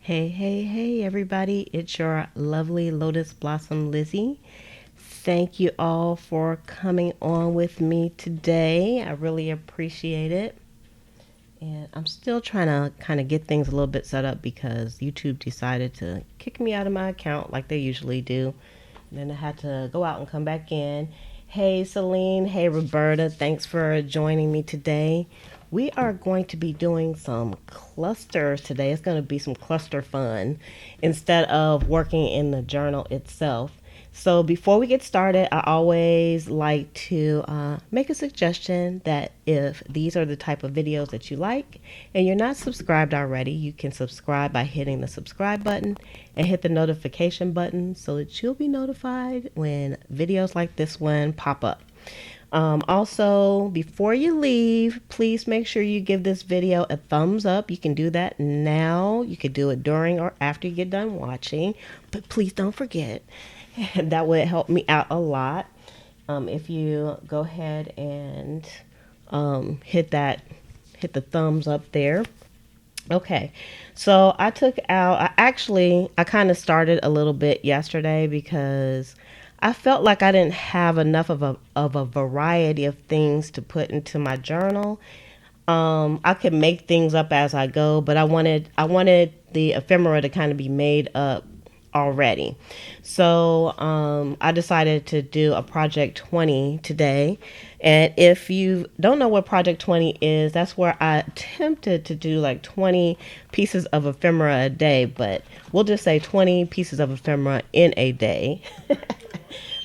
Hey, everybody. It's your lovely Lotus Blossom Lizzie. Thank you all for coming on with me today. I really appreciate it. And I'm still trying to kind of get things a little bit set up because YouTube decided to kick me out of my account like they usually do. And then I had to go out and come back in. Hey, Celine. Hey, Roberta. Thanks for joining me today. We are going to be doing some clusters today. It's going to be some cluster fun instead of working in the journal itself. So before we get started, I always like to make a suggestion that if these are the type of videos that you like and you're not subscribed already, you can subscribe by hitting the subscribe button and hit the notification button so that you'll be notified when videos like this one pop up. Also, before you leave, please make sure you give this video a thumbs up. You can do that now. You could do it during or after you get done watching, but please don't forget. That would help me out a lot. If you go ahead and hit the thumbs up there. Okay, so I kind of started a little bit yesterday because I felt like I didn't have enough of a variety of things to put into my journal. I could make things up as I go, but I wanted the ephemera to kind of be made up already. So I decided to do a Project 20 today. And if you don't know what Project 20 is, that's where I attempted to do like 20 pieces of ephemera a day, but we'll just say 20 pieces of ephemera in a day.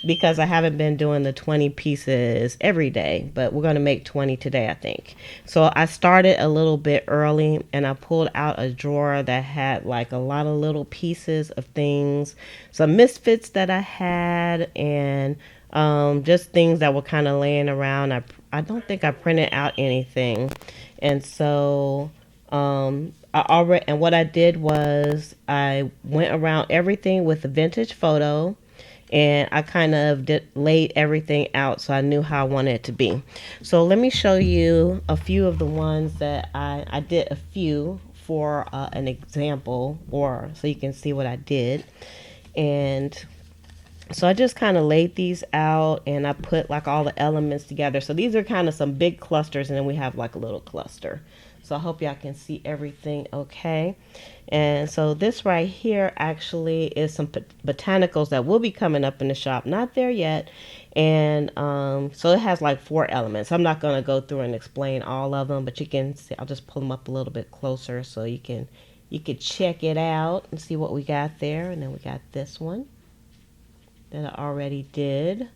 Because I haven't been doing the 20 pieces every day, but we're going to make 20 today, I think. So I started a little bit early and I pulled out a drawer that had like a lot of little pieces of things, some misfits that I had, and just things that were kind of laying around. I don't think I printed out anything. And so and what I did was I went around everything with a vintage photo, and I kind of laid everything out so I knew how I wanted it to be. So let me show you a few of the ones that I did a few for an example, or so you can see what I did. And so I just kind of laid these out and I put like all the elements together. So these are kind of some big clusters, and then we have like a little cluster. So I hope y'all can see everything okay. And so this right here actually is some botanicals that will be coming up in the shop. Not there yet. And so it has like 4 elements. I'm not going to go through and explain all of them, but you can see, I'll just pull them up a little bit closer so you can check it out and see what we got there. And then we got this one that I already did.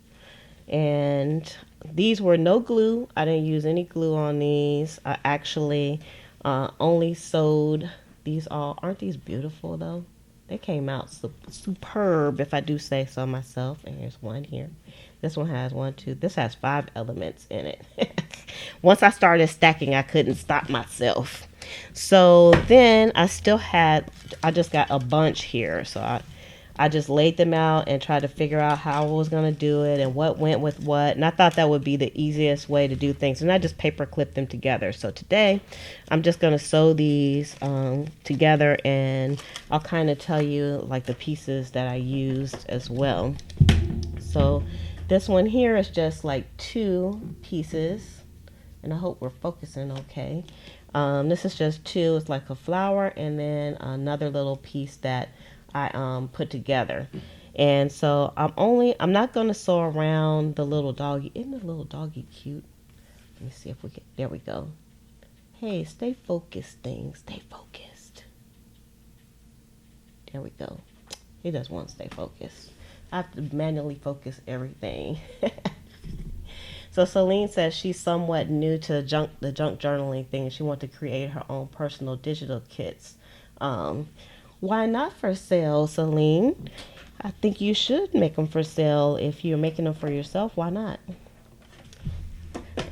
And these were no glue. I didn't use any glue on these. I actually only sewed these all. Aren't these beautiful though? They came out superb, if I do say so myself. And here's one here. This one has 1, 2. This has 5 elements in it. Once I started stacking, I couldn't stop myself. So then I just got a bunch here. So I just laid them out and tried to figure out how I was going to do it and what went with what. And I thought that would be the easiest way to do things. And I just paper clipped them together. So today I'm just going to sew these together, and I'll kind of tell you like the pieces that I used as well. So this one here is just like 2 pieces, and I hope we're focusing okay. This is just 2. It's like a flower and then another little piece that I put together. And so I'm not going to sew around the little doggy. Isn't the little doggy cute? Let me see if there we go. Hey, stay focused, thing. Stay focused. There we go. He does want to stay focused. I have to manually focus everything. So Celine says she's somewhat new to the junk journaling thing. She wants to create her own personal digital kits. Why not for sale, Celine? I think you should make them for sale. If you're making them for yourself, why not?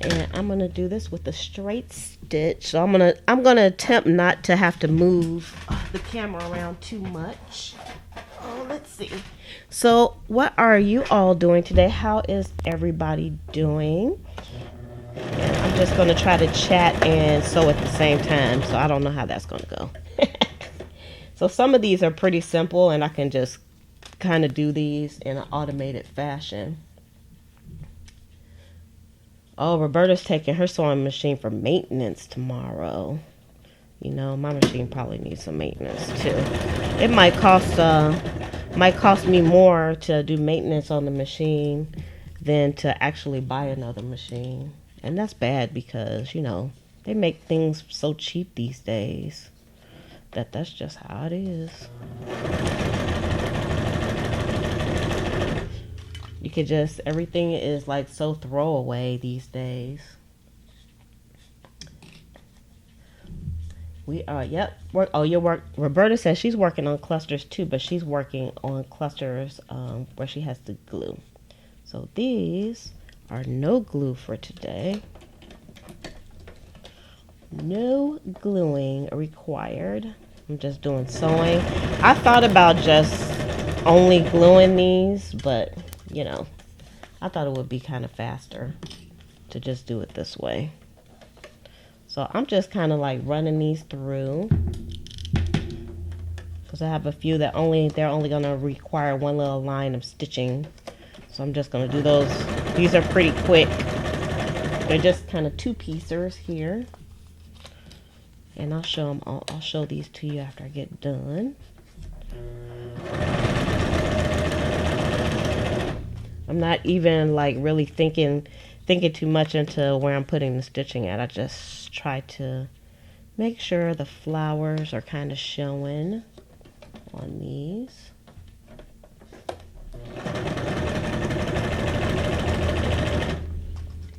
And I'm gonna do this with a straight stitch. So I'm gonna attempt not to have to move the camera around too much. Oh, let's see. So what are you all doing today? How is everybody doing? And I'm just gonna try to chat and sew at the same time. So I don't know how that's gonna go. So some of these are pretty simple, and I can just kind of do these in an automated fashion. Oh, Roberta's taking her sewing machine for maintenance tomorrow. You know, my machine probably needs some maintenance too. It might cost me more to do maintenance on the machine than to actually buy another machine. And that's bad because, you know, they make things so cheap these days that that's just how it is. You could just, everything is like so throwaway these days. We are, yep. Roberta says she's working on clusters too, but she's working on clusters where she has to glue. So these are no glue for today. No gluing required. I'm just doing sewing. I thought about just only gluing these, but you know, I thought it would be kind of faster to just do it this way. So I'm just kind of like running these through because I have a few that they're only going to require one little line of stitching. So I'm just going to do those. These are pretty quick. They're just kind of two-piecers here. And I'll show them all. I'll show these to you after I get done. I'm not even like really thinking too much into where I'm putting the stitching at. I just try to make sure the flowers are kind of showing on these.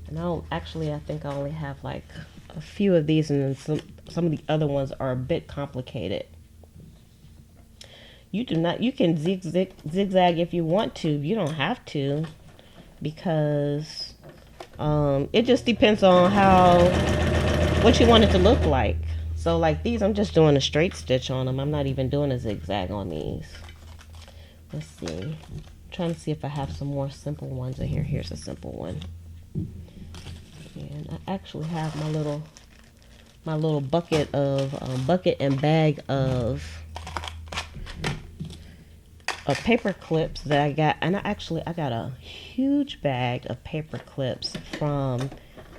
And I think I only have like a few of these, and then some of the other ones are a bit complicated. You can zigzag if you want to. You don't have to, because it just depends on what you want it to look like. So like these, I'm just doing a straight stitch on them. I'm not even doing a zigzag on these. Let's see. I'm trying to see if I have some more simple ones in here. Here's a simple one. And I actually have my little bucket and bag of paper clips that I got, and I got a huge bag of paper clips from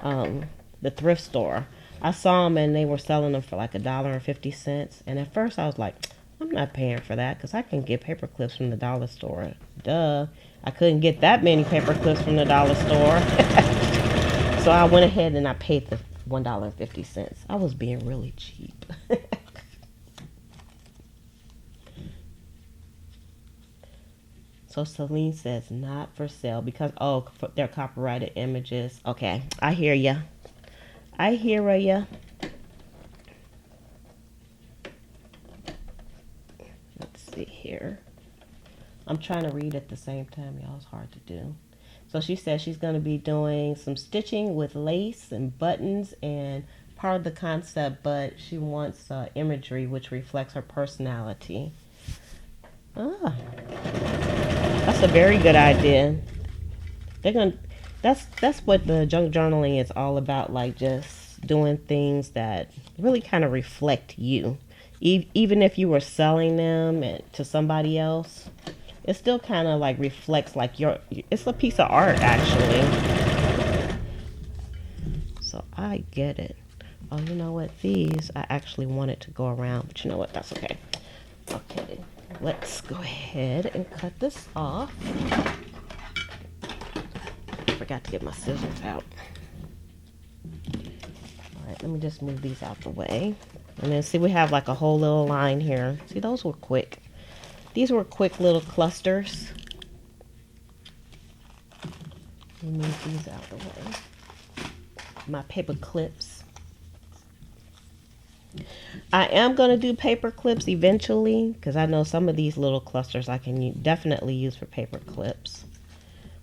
the thrift store. I saw them and they were selling them for like $1.50, and at first I was like, I'm not paying for that because I can get paper clips from the dollar store. Duh, I couldn't get that many paper clips from the dollar store. So I went ahead and I paid the $1.50. I was being really cheap. So Celine says not for sale because, they're copyrighted images. Okay, I hear ya. I hear ya. Let's see here. I'm trying to read at the same time, y'all. It's hard to do. So she says she's going to be doing some stitching with lace and buttons and part of the concept, but she wants imagery which reflects her personality. That's a very good idea. That's what the junk journaling is all about, like just doing things that really kind of reflect you. Even if you were selling them to somebody else, it still kind of like reflects like it's a piece of art actually. So I get it. Oh, you know what? These I actually wanted to go around, but you know what? That's okay. Okay, let's go ahead and cut this off. I forgot to get my scissors out. All right, let me just move these out the way. And then see, we have like a whole little line here. See, those were quick. These were quick little clusters. Let me move these out the way. My paper clips. I am going to do paper clips eventually because I know some of these little clusters I can definitely use for paper clips.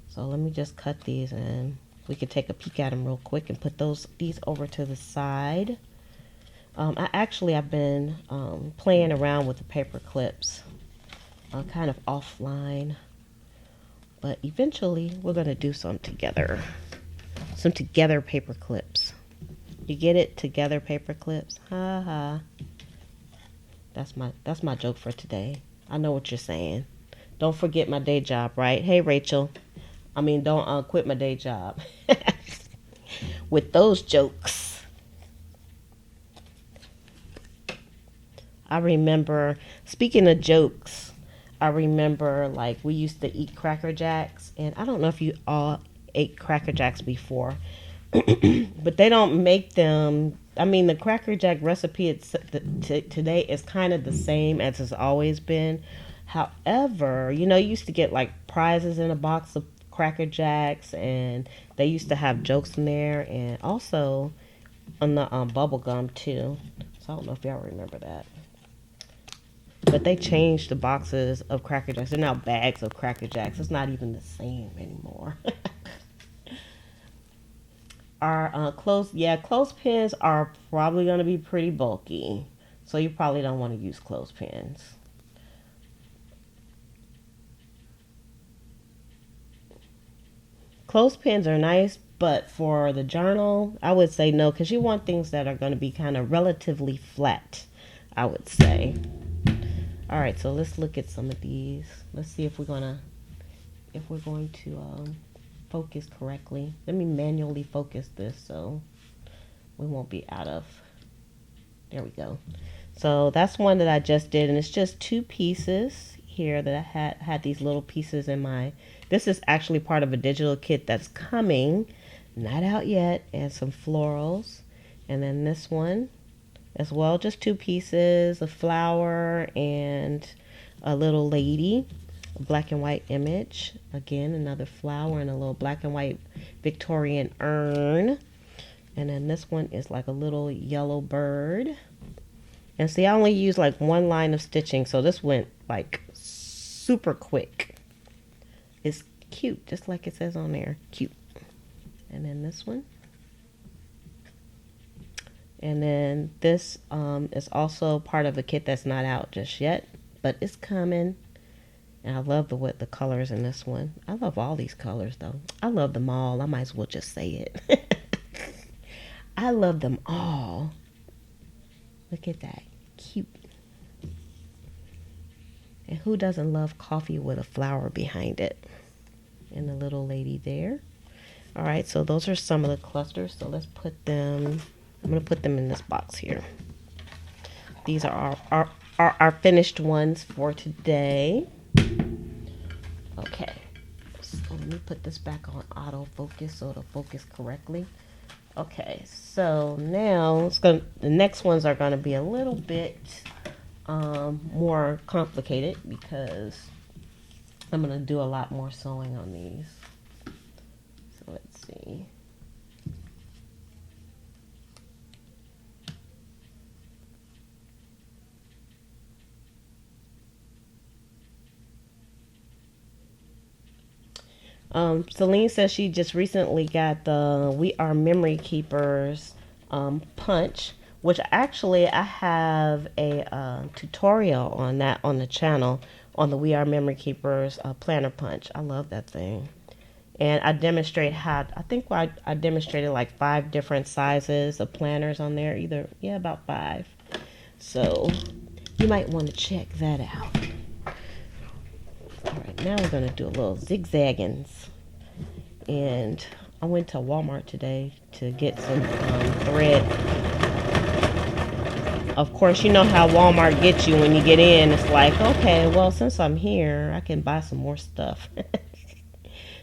So let me just cut these and we can take a peek at them real quick and put these over to the side. I've been playing around with the paper clips. Kind of offline, but eventually we're going to do some together paper clips. You get it? Together paper clips. Ha ha. That's my joke for today. I know what you're saying. Don't forget my day job, right? Hey, Rachel. I mean, don't quit my day job. With those jokes. I remember, speaking of jokes, I remember like we used to eat Cracker Jacks, and I don't know if you all ate Cracker Jacks before, but they don't make them. I mean, the Cracker Jack recipe today is kind of the same as it's always been. However, you used to get like prizes in a box of Cracker Jacks, and they used to have jokes in there, and also on the bubble gum too. So I don't know if y'all remember that. But they changed the boxes of Cracker Jacks. They're now bags of Cracker Jacks. It's not even the same anymore. Our clothespins are probably going to be pretty bulky. So you probably don't want to use clothespins. Clothespins are nice, but for the journal, I would say no, because you want things that are going to be kind of relatively flat, I would say. All right, so let's look at some of these. Let's see if we're going to focus correctly. Let me manually focus this so we won't be out of. There we go. So that's one that I just did, and it's just 2 pieces here that I had these little pieces in my. This is actually part of a digital kit that's coming, not out yet, and some florals, and then this one as well, just 2 pieces, a flower and a little lady, a black and white image, again another flower and a little black and white Victorian urn, and then this one is like a little yellow bird. And see, I only used like 1 line of stitching, so this went like super quick. It's cute, just like it says on there, cute. And then this one. And then this is also part of a kit that's not out just yet, but it's coming. And I love the colors in this one. I love all these colors though. I love them all. I might as well just say it. I love them all. Look at that. Cute. And who doesn't love coffee with a flower behind it? And the little lady there. All right, so those are some of the clusters. So let's put them. I'm going to put them in this box here. These are our finished ones for today. Okay. So let me put this back on autofocus so it'll focus correctly. Okay, so now the next ones are going to be a little bit more complicated because I'm going to do a lot more sewing on these. So let's see. Celine says she just recently got the We Are Memory Keepers punch, which actually I have a tutorial on that on the channel on the We Are Memory Keepers planner punch. I love that thing. And I demonstrate I demonstrated like 5 different sizes of planners on there, about 5. So you might want to check that out. All right, now we're going to do a little zigzaggings. And I went to Walmart today to get some thread. Of course, you know how Walmart gets you when you get in. It's like, okay, well, since I'm here, I can buy some more stuff.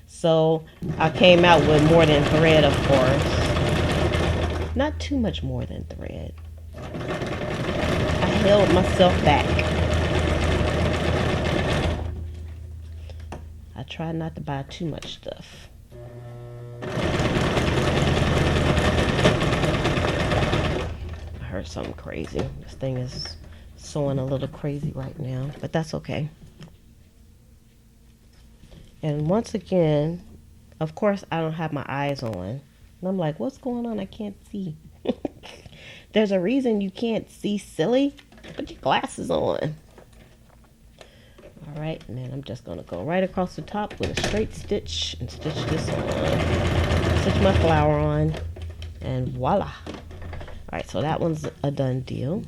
So I came out with more than thread, of course. Not too much more than thread. I held myself back. I tried not to buy too much stuff. I heard something crazy. This thing is sewing a little crazy right now, but that's okay. And once again, of course, I don't have my eyes on. And I'm like, what's going on? I can't see. There's a reason you can't see, silly. Put your glasses on. All right, and then I'm just going to go right across the top with a straight stitch and stitch this on. Stitch my flower on, and voila. All right, so that one's a done deal.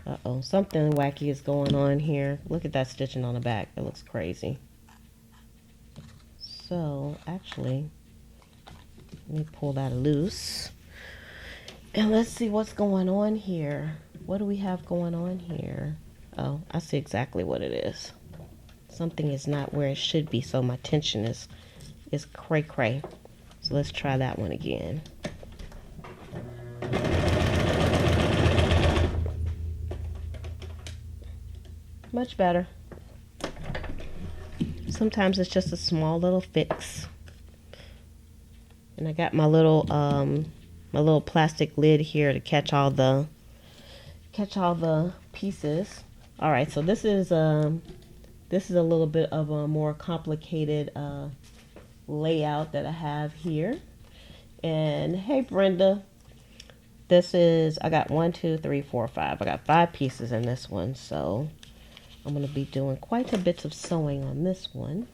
Uh-oh, something wacky is going on here. Look at that stitching on the back. It looks crazy. So, actually, let me pull that loose. And let's see what's going on here. What do we have going on here? Oh, I see exactly what it is. Something is not where it should be, so my tension is cray-cray. So let's try that one again. Much better. Sometimes it's just a small little fix. And I got my little plastic lid here to catch all the pieces. All right, so this is a little bit of a more complicated layout that I have here. And hey, Brenda, I got 1, 2, 3, 4, 5. I got 5 pieces in this one, so I'm going to be doing quite a bit of sewing on this one.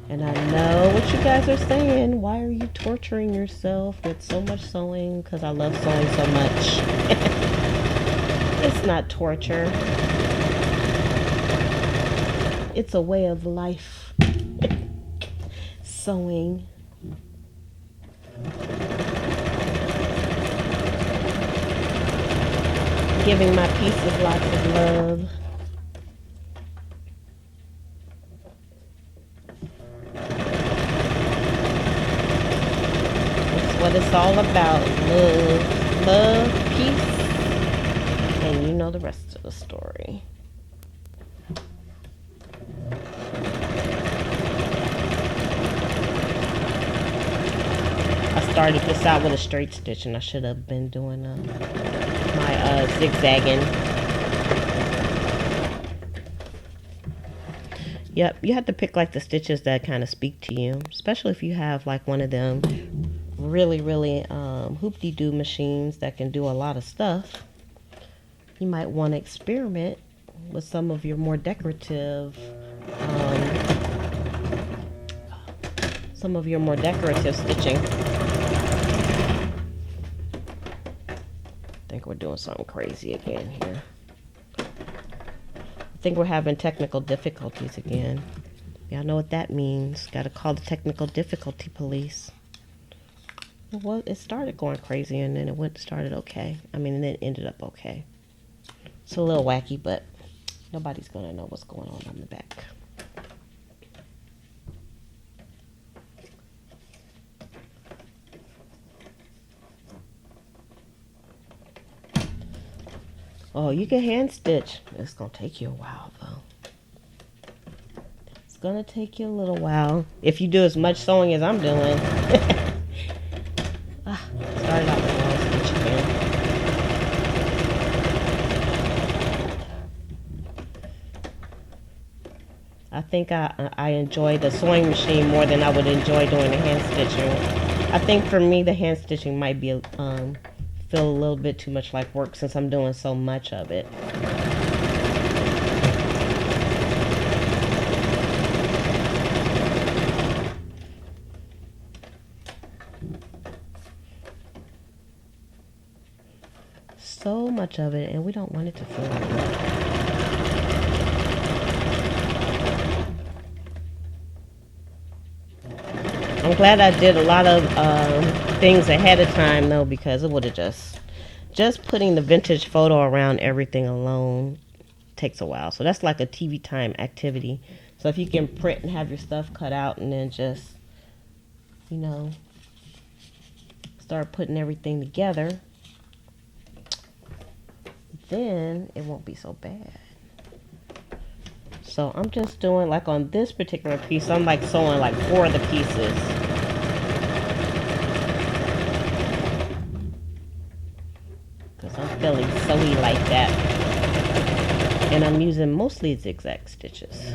And I know what you guys are saying. Why are you torturing yourself with so much sewing? Because I love sewing so much. It's not torture. It's a way of life. Sewing. Giving my pieces lots of love. That's what it's all about. Love. Love, peace, and you know the rest of the story. I started this out with a straight stitch, and I should have been doing my zigzagging. Yep, you have to pick like the stitches that kind of speak to you, especially if you have like one of them really hoop-de-doo machines that can do a lot of stuff. You might want to experiment with some of your more decorative stitching. I think we're doing something crazy again here. I think we're having technical difficulties again. Y'all know what that means. Gotta call the technical difficulty police. Well, it started going crazy and then it started okay. I mean, and it ended up okay. It's a little wacky, but nobody's gonna know what's going on the back. Oh, you can hand stitch. It's gonna take you a while though. It's gonna take you a little while if you do as much sewing as I'm doing. Started out with a long stitch again. I think I enjoy the sewing machine more than I would enjoy doing the hand stitching. I think for me the hand stitching might be feel a little bit too much like work since I'm doing so much of it. So much of it, and we don't want it to feel like work. I'm glad I did a lot of things ahead of time though, because it would have just putting the vintage photo around everything alone takes a while. So that's like a TV time activity. So if you can print and have your stuff cut out and then just, you know, start putting everything together, then it won't be so bad. So I'm just doing, like on this particular piece, I'm like sewing like 4 of the pieces. Because I'm feeling sewy like that. And I'm using mostly zigzag stitches.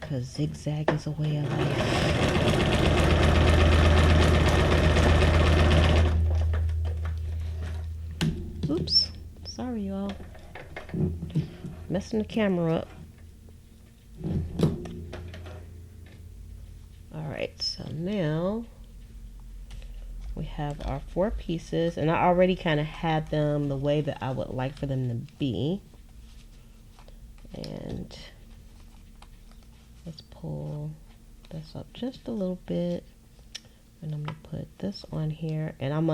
Because zigzag is a way of life. Oops, sorry y'all. Messing the camera up. Alright, so now have our 4 pieces, and I already kind of had them the way that I would like for them to be. And let's pull this up just a little bit, and I'm gonna put this on here, and I'm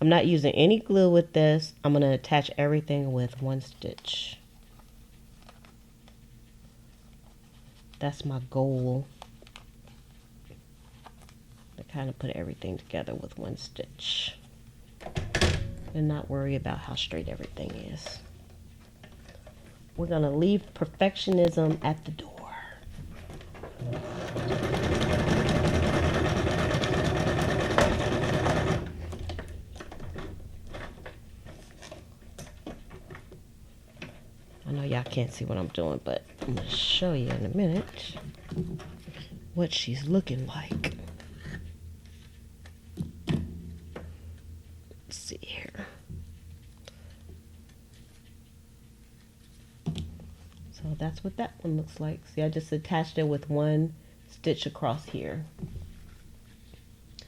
not using any glue with this. I'm gonna attach everything with 1 stitch. That's my goal, to kind of put everything together with 1 stitch and not worry about how straight everything is. We're gonna leave perfectionism at the door. I know y'all can't see what I'm doing, but I'm gonna show you in a minute what she's looking like. Let's see here. So that's what that one looks like. See, I just attached it with 1 stitch across here.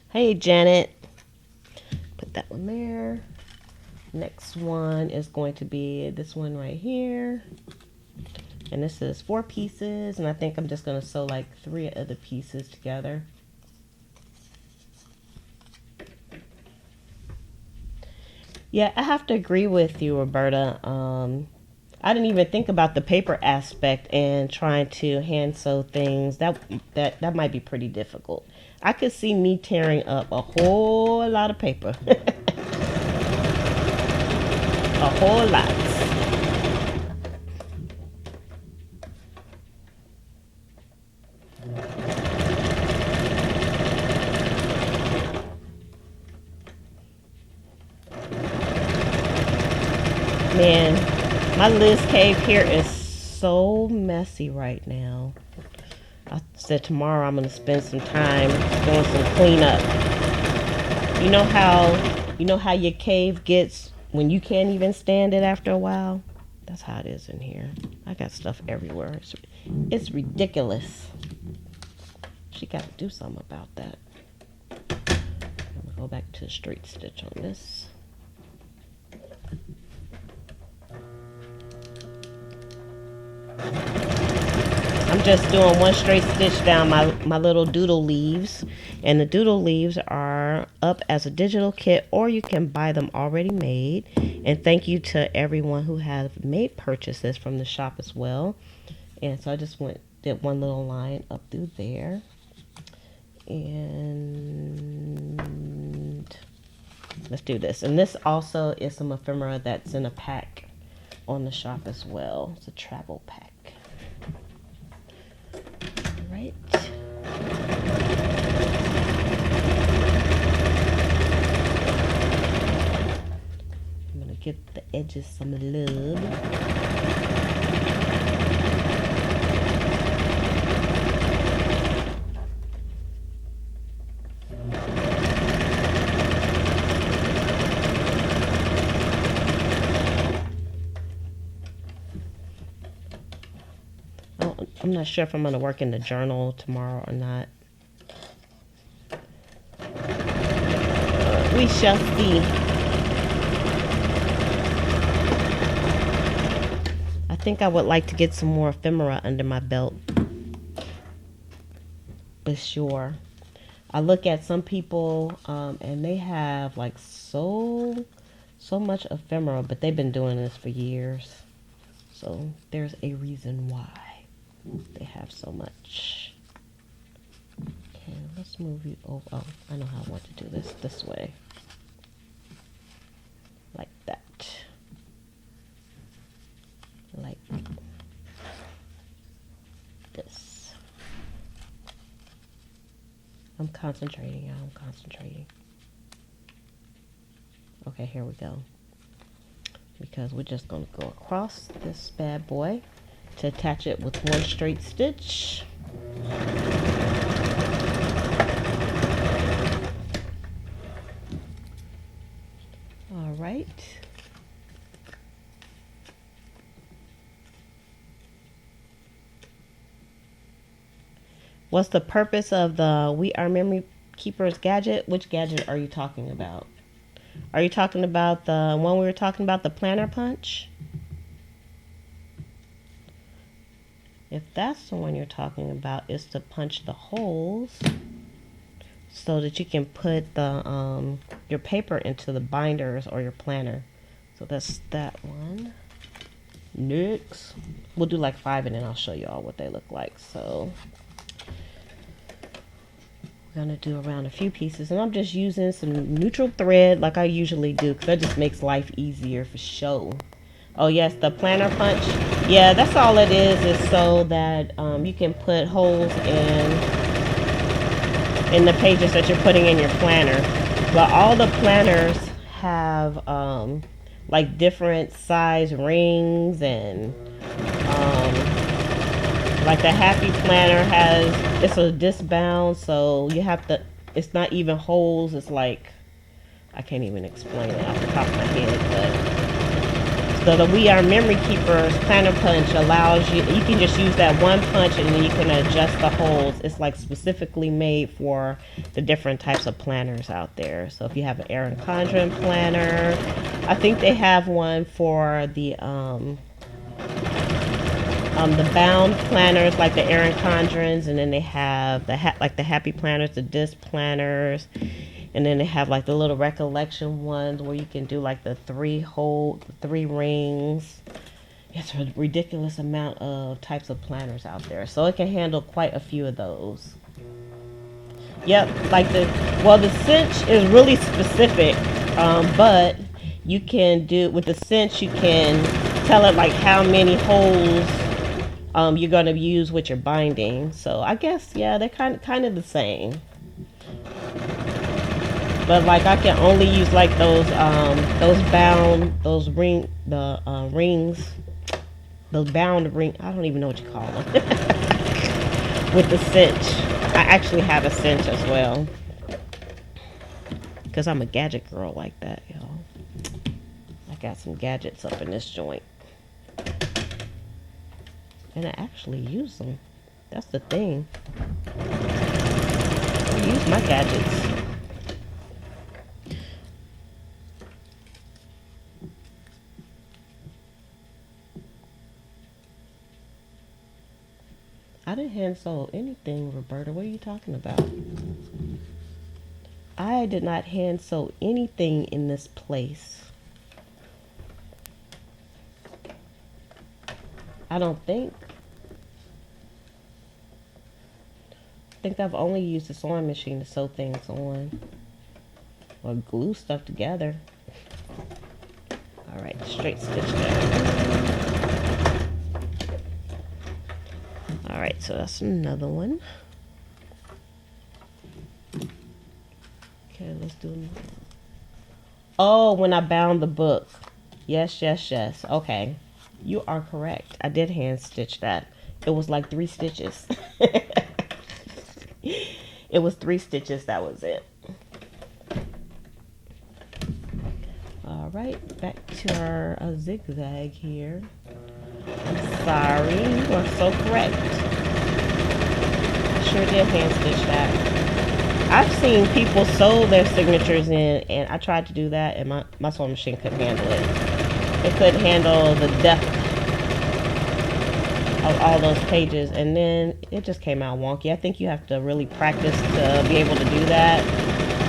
Hey, Janet. Put that one there. Next one is going to be this one right here. And this is 4 pieces, and I think I'm just going to sew like 3 other pieces together. Yeah, I have to agree with you, Roberta. I didn't even think about the paper aspect and trying to hand sew things. That might be pretty difficult. I could see me tearing up a whole lot of paper. A whole lot. Man, my Liz cave here is so messy right now. I said tomorrow I'm gonna spend some time doing some cleanup. You know how your cave gets when you can't even stand it after a while? That's how it is in here. I got stuff everywhere. It's ridiculous. She got to do something about that. I'm gonna go back to the straight stitch on this. I'm just doing 1 straight stitch down my little doodle leaves, and the doodle leaves are up as a digital kit, or you can buy them already made. And thank you to everyone who has made purchases from the shop as well. And so I just did 1 little line up through there, and let's do this. And this also is some ephemera that's in a pack on the shop as well. It's a travel pack. Right. I'm gonna give the edges some love. I'm not sure if I'm going to work in the journal tomorrow or not. We shall see. I think I would like to get some more ephemera under my belt. But sure. I look at some people and they have like so much ephemera, but they've been doing this for years. So there's a reason why they have so much. Okay, let's move you over. Oh, I know how I want to do this way. Like that. Like this. I'm concentrating, y'all. I'm concentrating. Okay, here we go. Because we're just going to go across this bad boy to attach it with 1 straight stitch. All right. What's the purpose of the We Are Memory Keeper's gadget. Which gadget are you talking about? Are you talking about the one we were talking about, the planner punch? If that's the one you're talking about, it's to punch the holes so that you can put the your paper into the binders or your planner. So that's that one. Knicks. We'll do like 5 and then I'll show you all what they look like. So we're gonna do around a few pieces, and I'm just using some neutral thread like I usually do because that just makes life easier for show. Oh yes, the planner punch. Yeah, that's all it is so that you can put holes in the pages that you're putting in your planner. But all the planners have like different size rings, and like the Happy Planner it's a disc bound, so you have to, it's not even holes, it's like, I can't even explain it off the top of my head, but so the We Are Memory Keepers Planner Punch allows you can just use that one punch and then you can adjust the holes. It's like specifically made for the different types of planners out there. So if you have an Erin Condren planner, I think they have one for the bound planners like the Erin Condrens, and then they have like the Happy Planners, the disc planners, and then they have like the little recollection ones where you can do like the 3 rings. It's a ridiculous amount of types of planners out there, so it can handle quite a few of those. Yep, like the cinch is really specific, but you can do with the cinch, you can tell it like how many holes you're going to use with your binding. So I guess, yeah, they're kind of the same. But like I can only use like rings, those bound ring, I don't even know what you call them. With the cinch. I actually have a cinch as well, because I'm a gadget girl like that, y'all. I got some gadgets up in this joint. And I actually use them. That's the thing. I use my gadgets. I didn't hand sew anything, Roberta. What are you talking about? I did not hand sew anything in this place. I don't think. I think I've only used the sewing machine to sew things on or glue stuff together. All right, straight stitch there. All right, so that's another one. Okay, let's do another. Oh, when I bound the book. Yes. Okay. You are correct. I did hand stitch that. It was like 3 stitches. It was 3 stitches. That was it. All right. Back to our zigzag here. I'm sorry. You are so correct. I sure did hand stitch that. I've seen people sew their signatures in, and I tried to do that, and my sewing machine couldn't handle it. It couldn't handle the depth of all those pages, and then it just came out wonky. I think you have to really practice to be able to do that,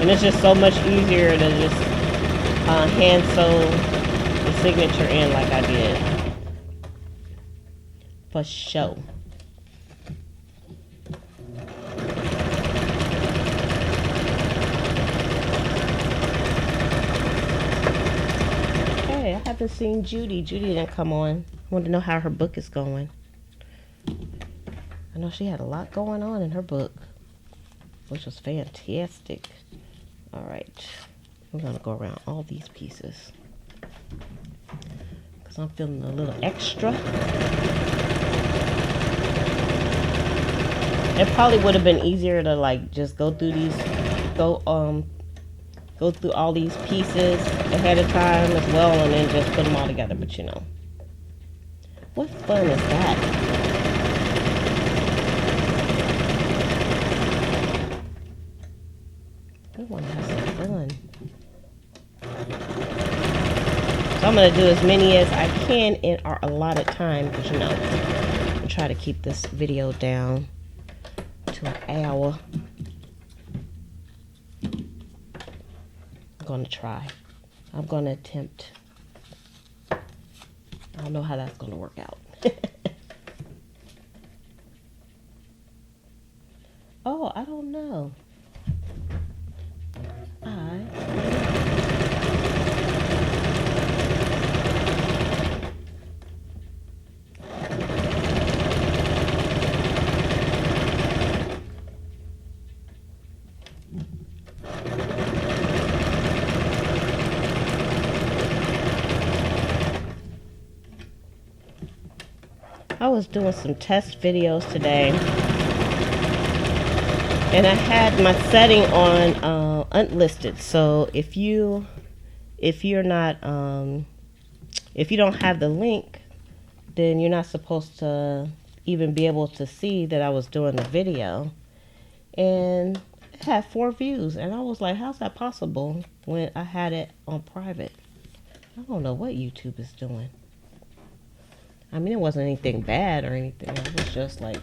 and it's just so much easier to just hand sew the signature in like I did. For show. I haven't seen Judy. Judy didn't come on. I want to know how her book is going. I know she had a lot going on in her book, which was fantastic. All right. We're going to go around all these pieces because I'm feeling a little extra. It probably would have been easier to like just go through all these pieces ahead of time as well, and then just put them all together. But you know, what fun is that? want to have some fun. So I'm going to do as many as I can in our allotted time, because, you know, I try to keep this video down to an hour. I'm going to try. I'm going to attempt. I don't know how that's going to work out. Oh, I don't know. I was doing some test videos today, and I had my setting on unlisted. So if you're not if you don't have the link, then you're not supposed to even be able to see that I was doing the video. And it had 4 views, and I was like, how's that possible when I had it on private? I don't know what YouTube is doing. I mean, it wasn't anything bad or anything. It was just like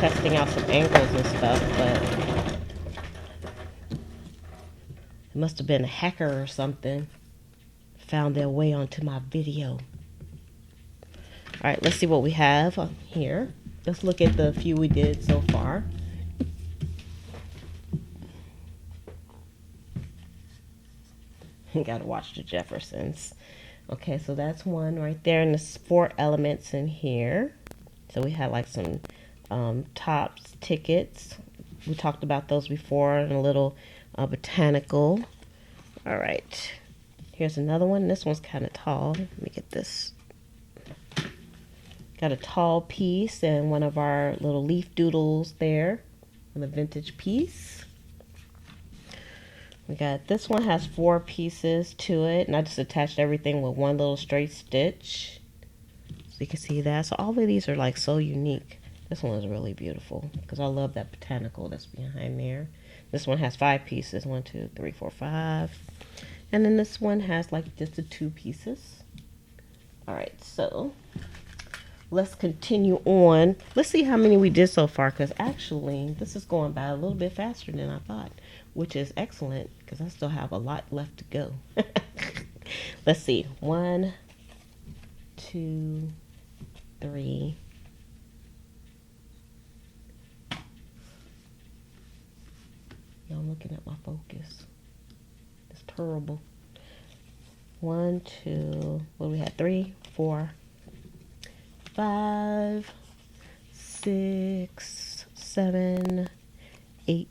testing out some angles and stuff, but it must have been a hacker or something found their way onto my video. All right, let's see what we have here. Let's look at the few we did so far. Gotta watch the Jeffersons. Okay, so that's one right there, and there's 4 elements in here. So we had like some tops, tickets. We talked about those before, and a little botanical. All right, here's another one. This one's kind of tall. Let me get this. Got a tall piece and one of our little leaf doodles there, and a vintage piece. We got, this one has 4 pieces to it, and I just attached everything with one little straight stitch. So you can see that. So all of these are like so unique. This one is really beautiful because I love that botanical that's behind there. This one has 5 pieces. 1, 2, 3, 4, 5. And then this one has like just the 2 pieces. All right, so let's continue on. Let's see how many we did so far, because actually this is going by a little bit faster than I thought, which is excellent because I still have a lot left to go. Let's see. 1, 2, 3. Now I'm looking at my focus. It's terrible. 1, 2, what do we have? 3, 4, 5, 6, 7, 8,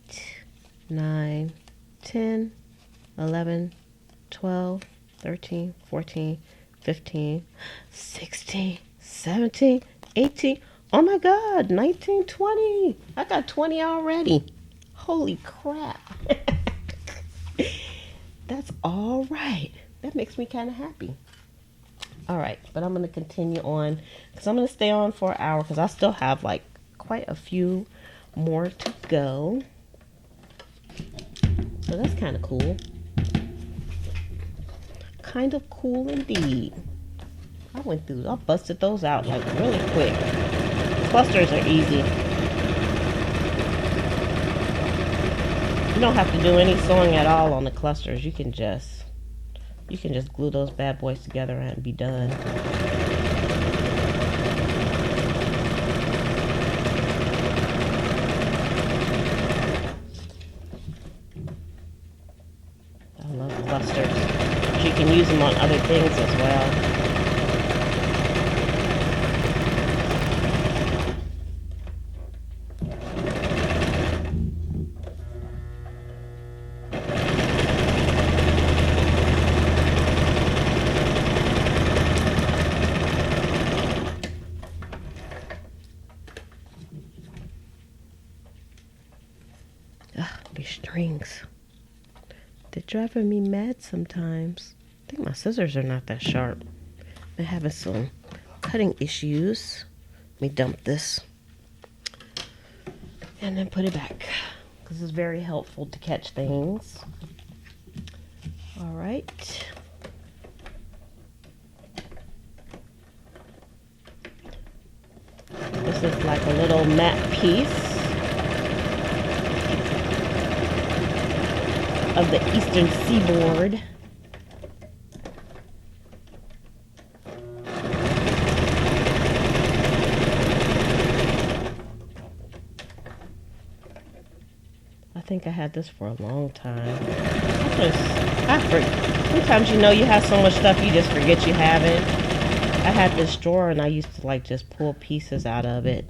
9, 10, 11, 12, 13, 14, 15, 16, 17, 18. Oh my God, 19, 20. I got 20 already. Holy crap. That's all right. That makes me kind of happy. All right, but I'm going to continue on because I'm going to stay on for an hour because I still have like quite a few more to go. So that's kind of cool. Kind of cool indeed. I busted those out like really quick. Clusters are easy. You don't have to do any sewing at all on the clusters. You can just glue those bad boys together and be done. I love clusters. You can use them on other things as well. These strings. They're driving me mad sometimes. I think my scissors are not that sharp. I'm having some cutting issues. Let me dump this. and then put it back because it's very helpful to catch things. All right. This is like a little matte piece of the eastern seaboard. I think I had this for a long time. Sometimes you have so much stuff you just forget you have it. I had this drawer and I used to like just pull pieces out of it.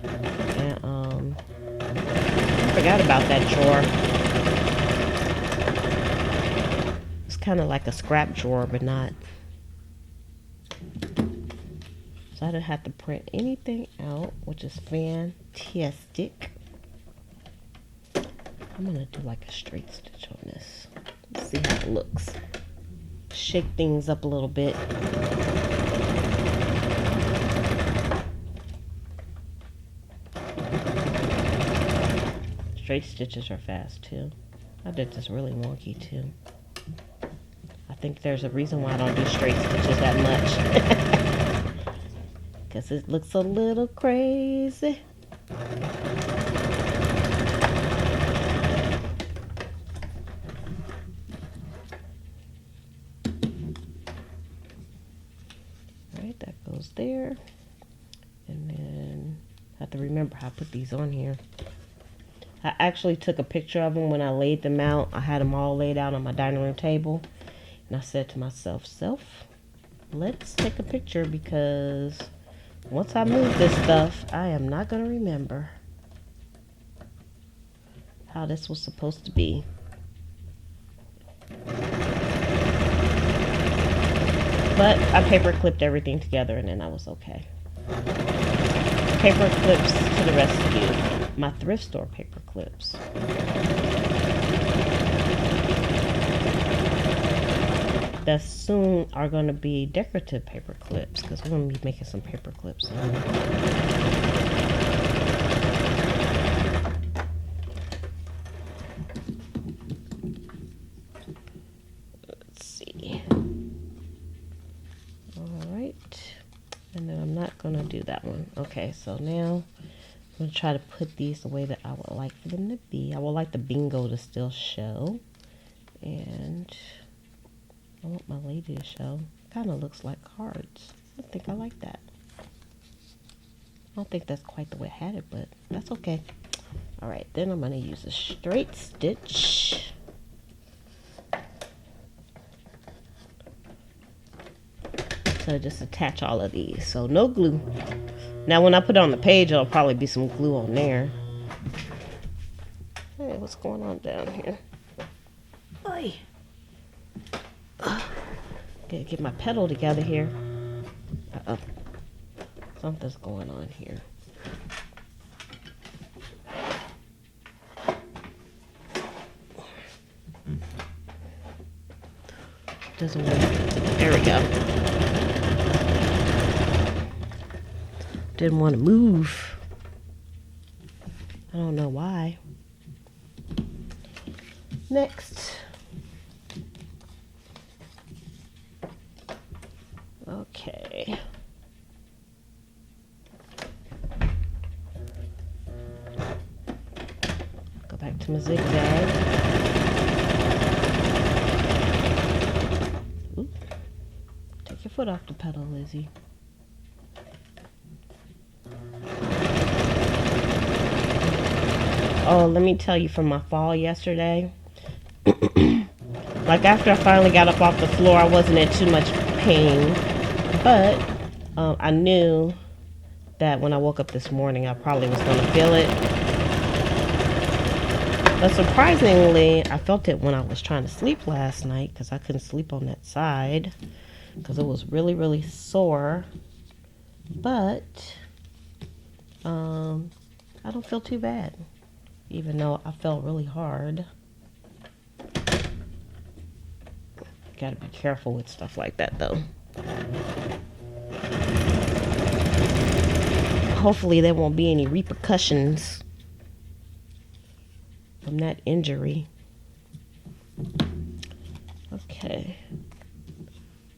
And I forgot about that drawer. It's kind of like a scrap drawer, but not. So I didn't have to print anything out, which is fantastic. I'm gonna do like a straight stitch on this. Let's see how it looks. Shake things up a little bit. Straight stitches are fast too. I did this really wonky too. I think there's a reason why I don't do straight stitches that much. Because it looks a little crazy. Alright, that goes there. And then I have to remember how I put these on here. I actually took a picture of them when I laid them out. I had them all laid out on my dining room table. And I said to myself, let's take a picture because once I move this stuff, I am not going to remember how this was supposed to be. But I paper clipped everything together and then I was okay. Paper clips to the rescue. My thrift store paper clips. That soon are going to be decorative paper clips because we're going to be making some paper clips soon. Let's see. Alright. And then I'm not going to do that one. Okay, so now I'm going to try to put these the way that I would like for them to be. I would like the bingo to still show. And I want my lady to show. Kind of looks like cards. I think I like that. I don't think that's quite the way I had it, but that's okay. Alright, then I'm going to use a straight stitch. So just attach all of these. So no glue. Now when I put it on the page, there'll probably be some glue on there. Hey, what's going on down here? Oi. Gotta get my pedal together here. Uh-oh. Something's going on here. Doesn't work. There we go. Didn't want to move. I don't know why. Next. Okay. Go back to my zigzag. Ooh. Take your foot off the pedal, Lizzie. Oh, let me tell you from my fall yesterday. Like after I finally got up off the floor, I wasn't in too much pain. But I knew that when I woke up this morning, I probably was going to feel it. But surprisingly, I felt it when I was trying to sleep last night because I couldn't sleep on that side because it was really, really sore. But I don't feel too bad, even though I felt really hard. Gotta be careful with stuff like that though. Hopefully there won't be any repercussions from that injury. Okay,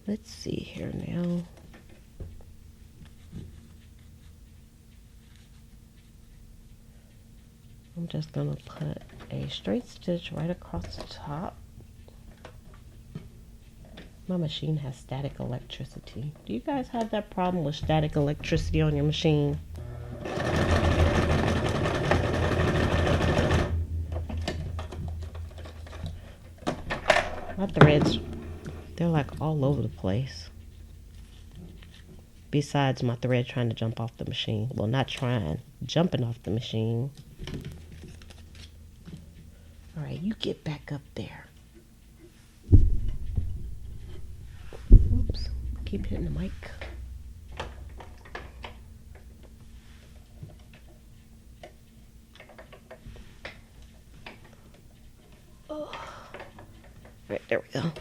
let's see here now. I'm just gonna put a straight stitch right across the top. My machine has static electricity. Do you guys have that problem with static electricity on your machine? My threads, they're like all over the place. Besides my thread trying to jump off the machine. Well, not trying, jumping off the machine. All right, you get back up there. Oops, keep hitting the mic. Oh. All right, there we go.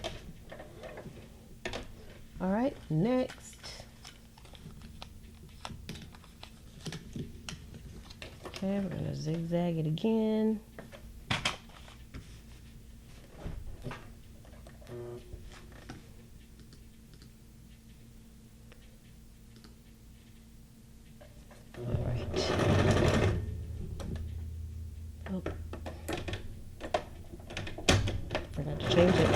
All right, next. Okay, we're gonna zigzag it again. All right. Oh. Forgot to change it.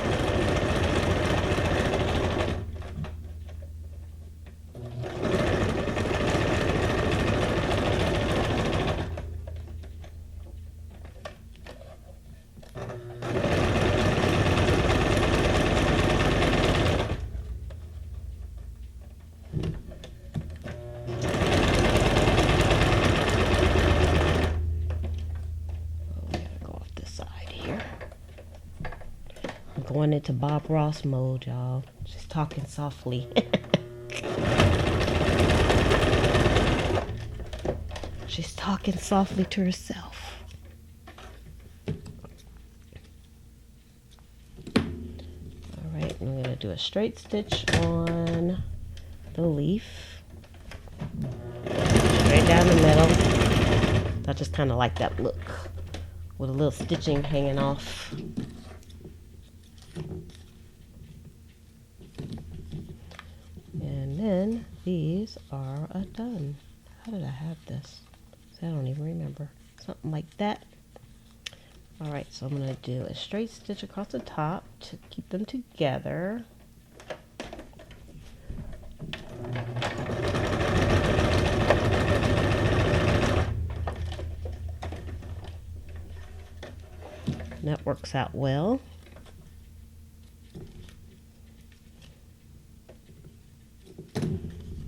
Going into Bob Ross mode, y'all. Just talking softly. She's talking softly to herself. Alright, I'm going to do a straight stitch on the leaf. Straight down the middle. I just kind of like that look. With a little stitching hanging off. And then these are done. How did I have this? I don't even remember. Something like that. Alright, so I'm going to do a straight stitch across the top to keep them together. That works out well.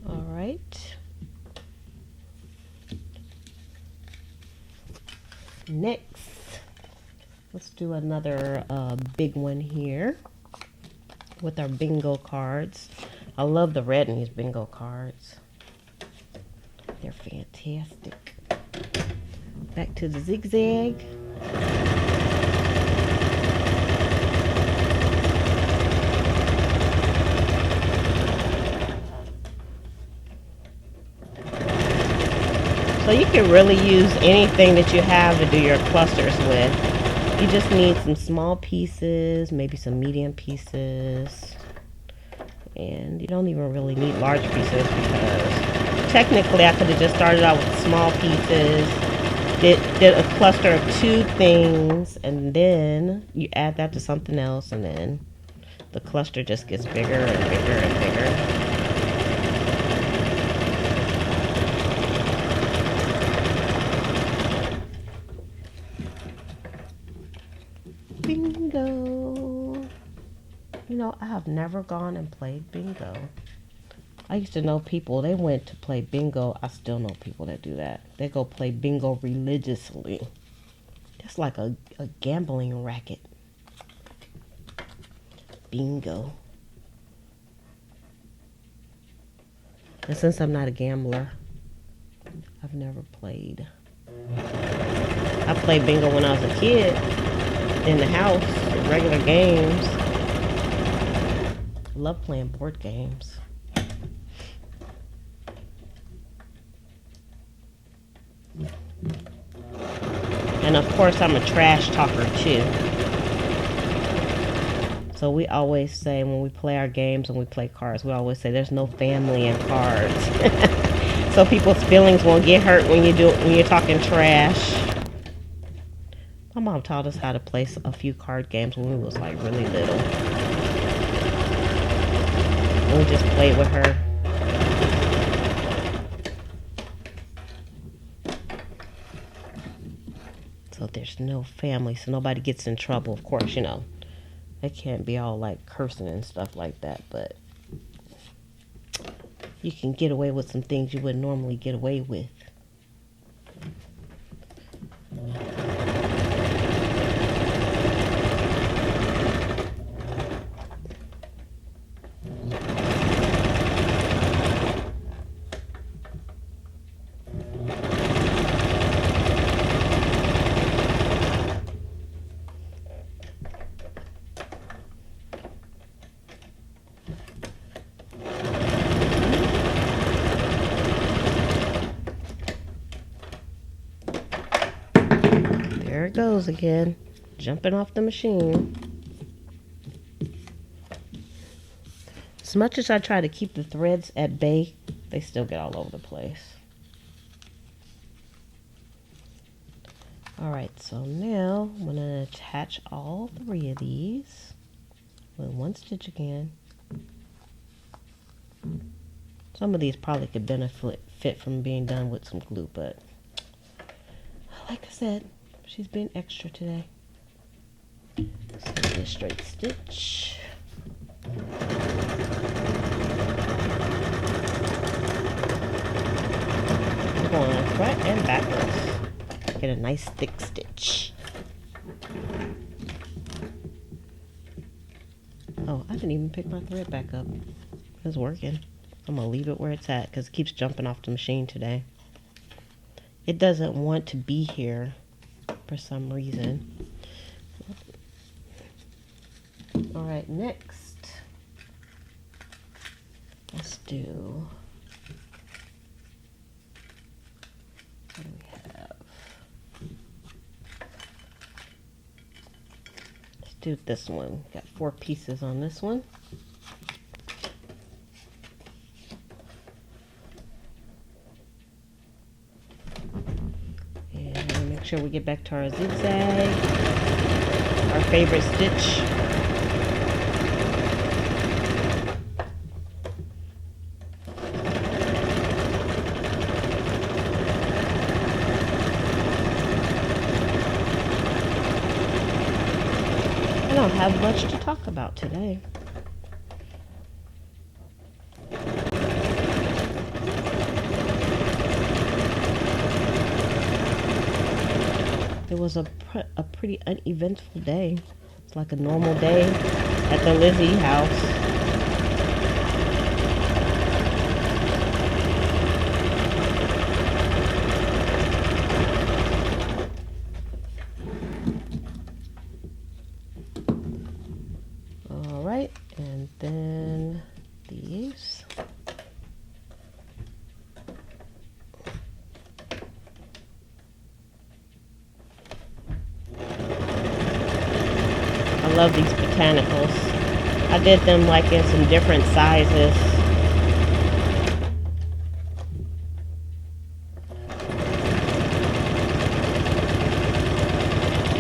All right. Next, let's do another big one here with our bingo cards. I love the red in these bingo cards. They're fantastic. Back to the zigzag. So you can really use anything that you have to do your clusters with. You just need some small pieces, maybe some medium pieces. And you don't even really need large pieces because technically I could have just started out with small pieces, did a cluster of 2 things, and then you add that to something else, and then the cluster just gets bigger and bigger and bigger. Bingo. You know, I have never gone and played bingo. I used to know people, they went to play bingo. I still know people that do that. They go play bingo religiously. It's like a gambling racket. Bingo. And since I'm not a gambler, I've never played. I played bingo when I was a kid. In the house, regular games. I love playing board games. And And of course, I'm a trash talker too. So we always say when we play our games and we play cards, we always say there's no family in cards. So people's feelings won't get hurt when you're talking trash. My mom taught us how to play a few card games when we was like really little. And we just played with her. So there's no family, so nobody gets in trouble. Of course, you know, they can't be all like cursing and stuff like that, but you can get away with some things you wouldn't normally get away with. There it goes again, jumping off the machine. As much as I try to keep the threads at bay, they still get all over the place. Alright, so now I'm going to attach all 3 of these with 1 stitch again. Some of these probably could benefit from being done with some glue, but like I said, she's being extra today. So a straight stitch. We're going front and backwards. Get a nice thick stitch. Oh, I didn't even pick my thread back up. It's working. I'm going to leave it where it's at because it keeps jumping off the machine today. It doesn't want to be here for some reason. Alright, next. Let's do... What do we have? Let's do this one. Got 4 pieces on this one. And make sure we get back to our zigzag, our favorite stitch. I don't have much to talk about today. It was a pretty uneventful day. It's like a normal day at the Lizzie house. All right, and then these. I love these botanicals. I did them like in some different sizes.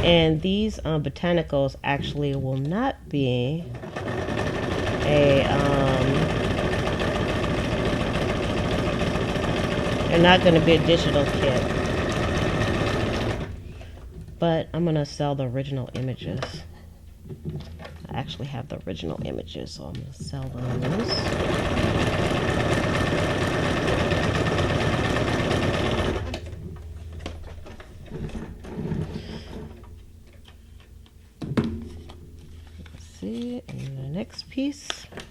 And these botanicals actually will not be a, they're not going to be a digital kit. But I'm going to sell the original images. I actually have the original images, so I'm going to sell those. Let's see, and the next piece. I'm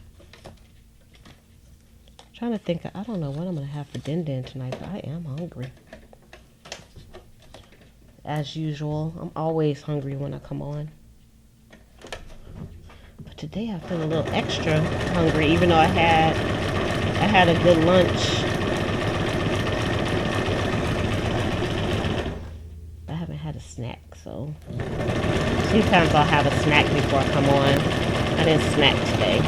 trying to think, I don't know what I'm going to have for din din tonight, but I am hungry. As usual, I'm always hungry when I come on. But today I feel a little extra hungry, even though I had a good lunch. I haven't had a snack, so sometimes I'll have a snack before I come on. I didn't snack today,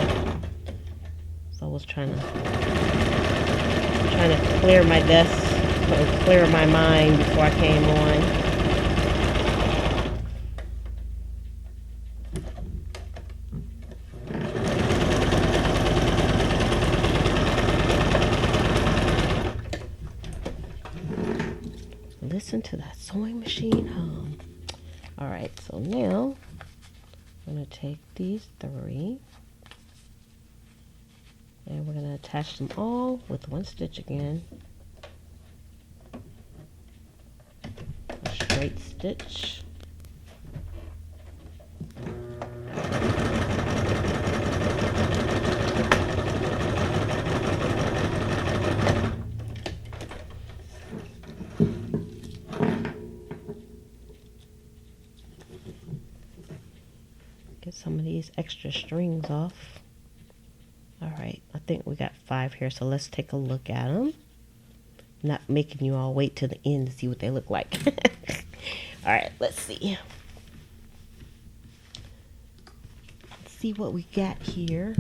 so I was trying to clear my desk, or clear my mind before I came on. Listen to that sewing machine hum. Alright, so now I'm going to take these 3 and we're going to attach them all with 1 stitch again. A straight stitch. Get some of these extra strings off. Alright, I think we got 5 here, so let's take a look at them. Not making you all wait till the end to see what they look like. Alright, let's see. Let's see what we got here.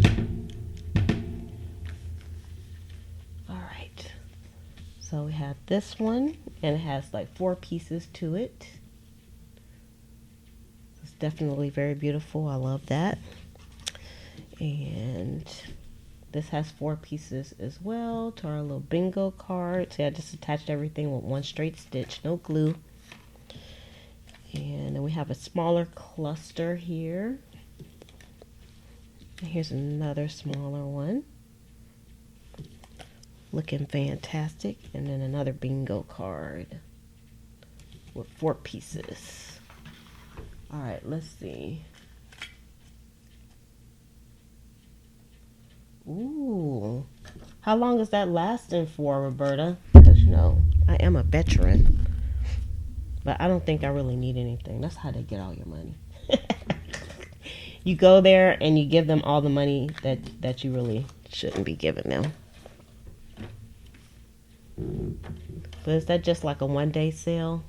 Alright, so we have this one, and it has like 4 pieces to it. Definitely very beautiful. I love that. And this has 4 pieces as well to our little bingo card. See, I just attached everything with 1 straight stitch, no glue. And then we have a smaller cluster here. And here's another smaller one. Looking fantastic. And then another bingo card with 4 pieces. Alright, let's see. Ooh. How long is that lasting for, Roberta? Because, you know, I am a veteran. But I don't think I really need anything. That's how they get all your money. You go there and you give them all the money that you really shouldn't be giving them. But is that just like a one-day sale?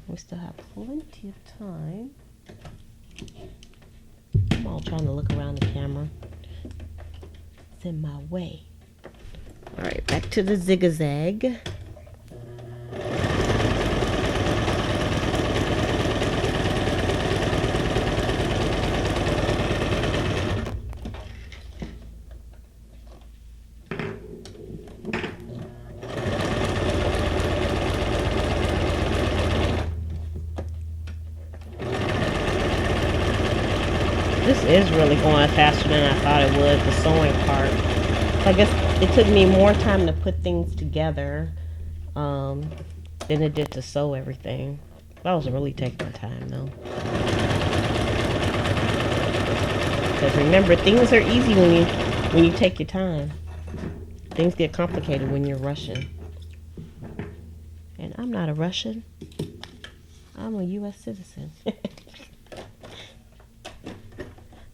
We still have plenty of time. I'm all trying to look around the camera. It's in my way. Alright, back to the zigzag. This is really going faster than I thought it would, the sewing part. So I guess it took me more time to put things together than it did to sew everything. That was really taking my time though. Because remember, things are easy when you take your time. Things get complicated when you're rushing. And I'm not a Russian. I'm a U.S. citizen.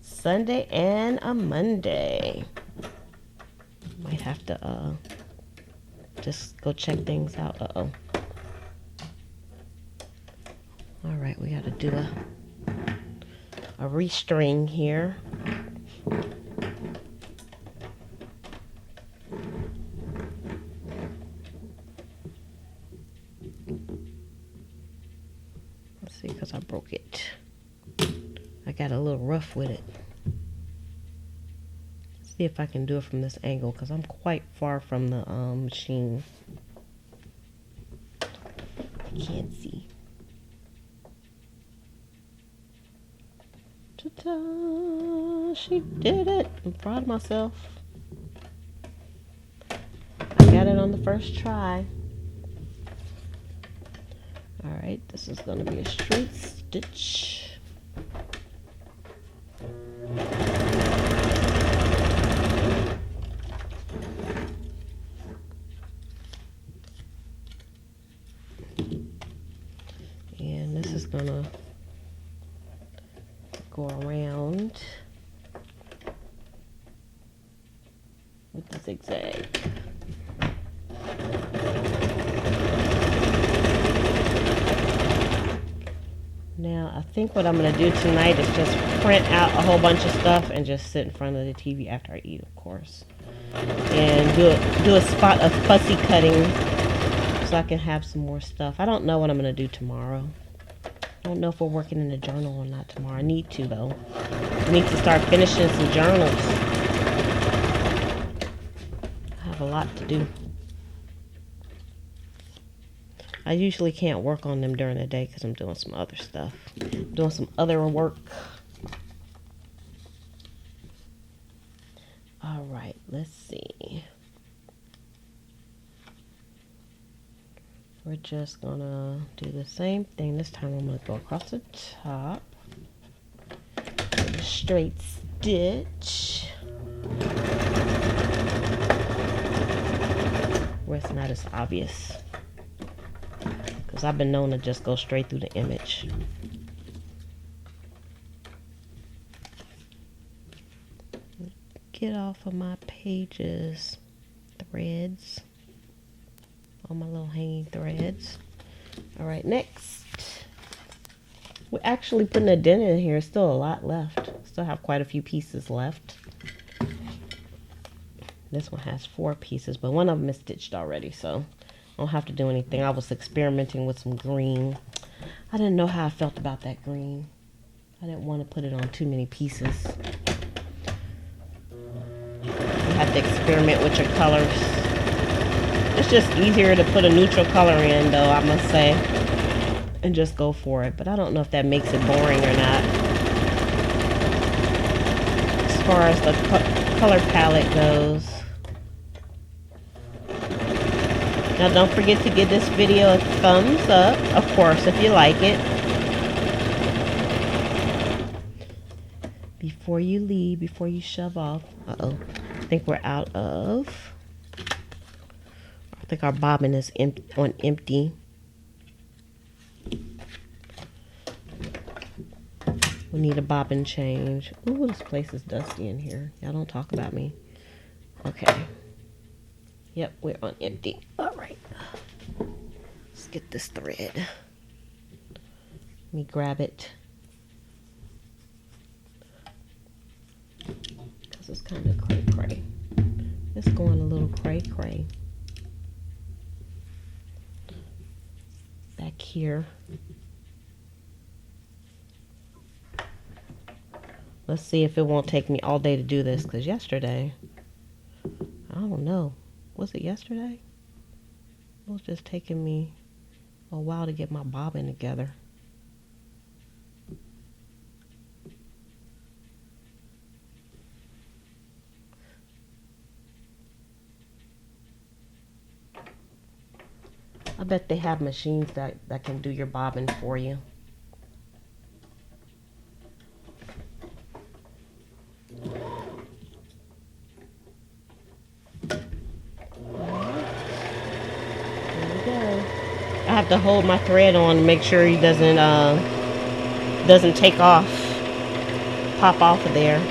Sunday and a Monday. Might have to just go check things out. Alright, we gotta do a restring here. Let's see, because I broke it. I got a little rough with it. See if I can do it from this angle because I'm quite far from the machine. I can't see. Ta-da! She did it! I'm proud of myself. I got it on the first try. Alright, this is going to be a straight stitch. And this is gonna go around with the zigzag. think what I'm going to do tonight is just print out a whole bunch of stuff and just sit in front of the TV after I eat, of course. And do a spot of fussy cutting so I can have some more stuff. I don't know what I'm going to do tomorrow. I don't know if we're working in the journal or not tomorrow. I need to, though. I need to start finishing some journals. I have a lot to do. I usually can't work on them during the day because I'm doing some other stuff. I'm doing some other work. All right, let's see. We're just gonna do the same thing. This time I'm gonna go across the top. With a straight stitch. Where it's not as obvious. Because I've been known to just go straight through the image. Get off of my pages, threads, all my little hanging threads. All right, next. We're actually putting a dent in here. Still a lot left. Still have quite a few pieces left. This one has 4 pieces, but one of them is stitched already, so I don't have to do anything. I was experimenting with some green. I didn't know how I felt about that green. I didn't want to put it on too many pieces. You have to experiment with your colors. It's just easier to put a neutral color in, though, I must say, and just go for it. But I don't know if that makes it boring or not. As far as the color palette goes. Now don't forget to give this video a thumbs up, of course, if you like it. Before you leave, before you shove off. Uh-oh. I think we're out of. I think our bobbin is on empty. We need a bobbin change. Ooh, this place is dusty in here. Y'all don't talk about me. Okay. Yep, we're on empty. All right. Let's get this thread. Let me grab it. Because it's kind of cray-cray. It's going a little cray-cray. Back here. Let's see if it won't take me all day to do this, because yesterday, I don't know. Was it yesterday? It was just taking me a while to get my bobbin together. I bet they have machines that can do your bobbin for you. I have to hold my thread on to make sure he doesn't take off, pop off of there.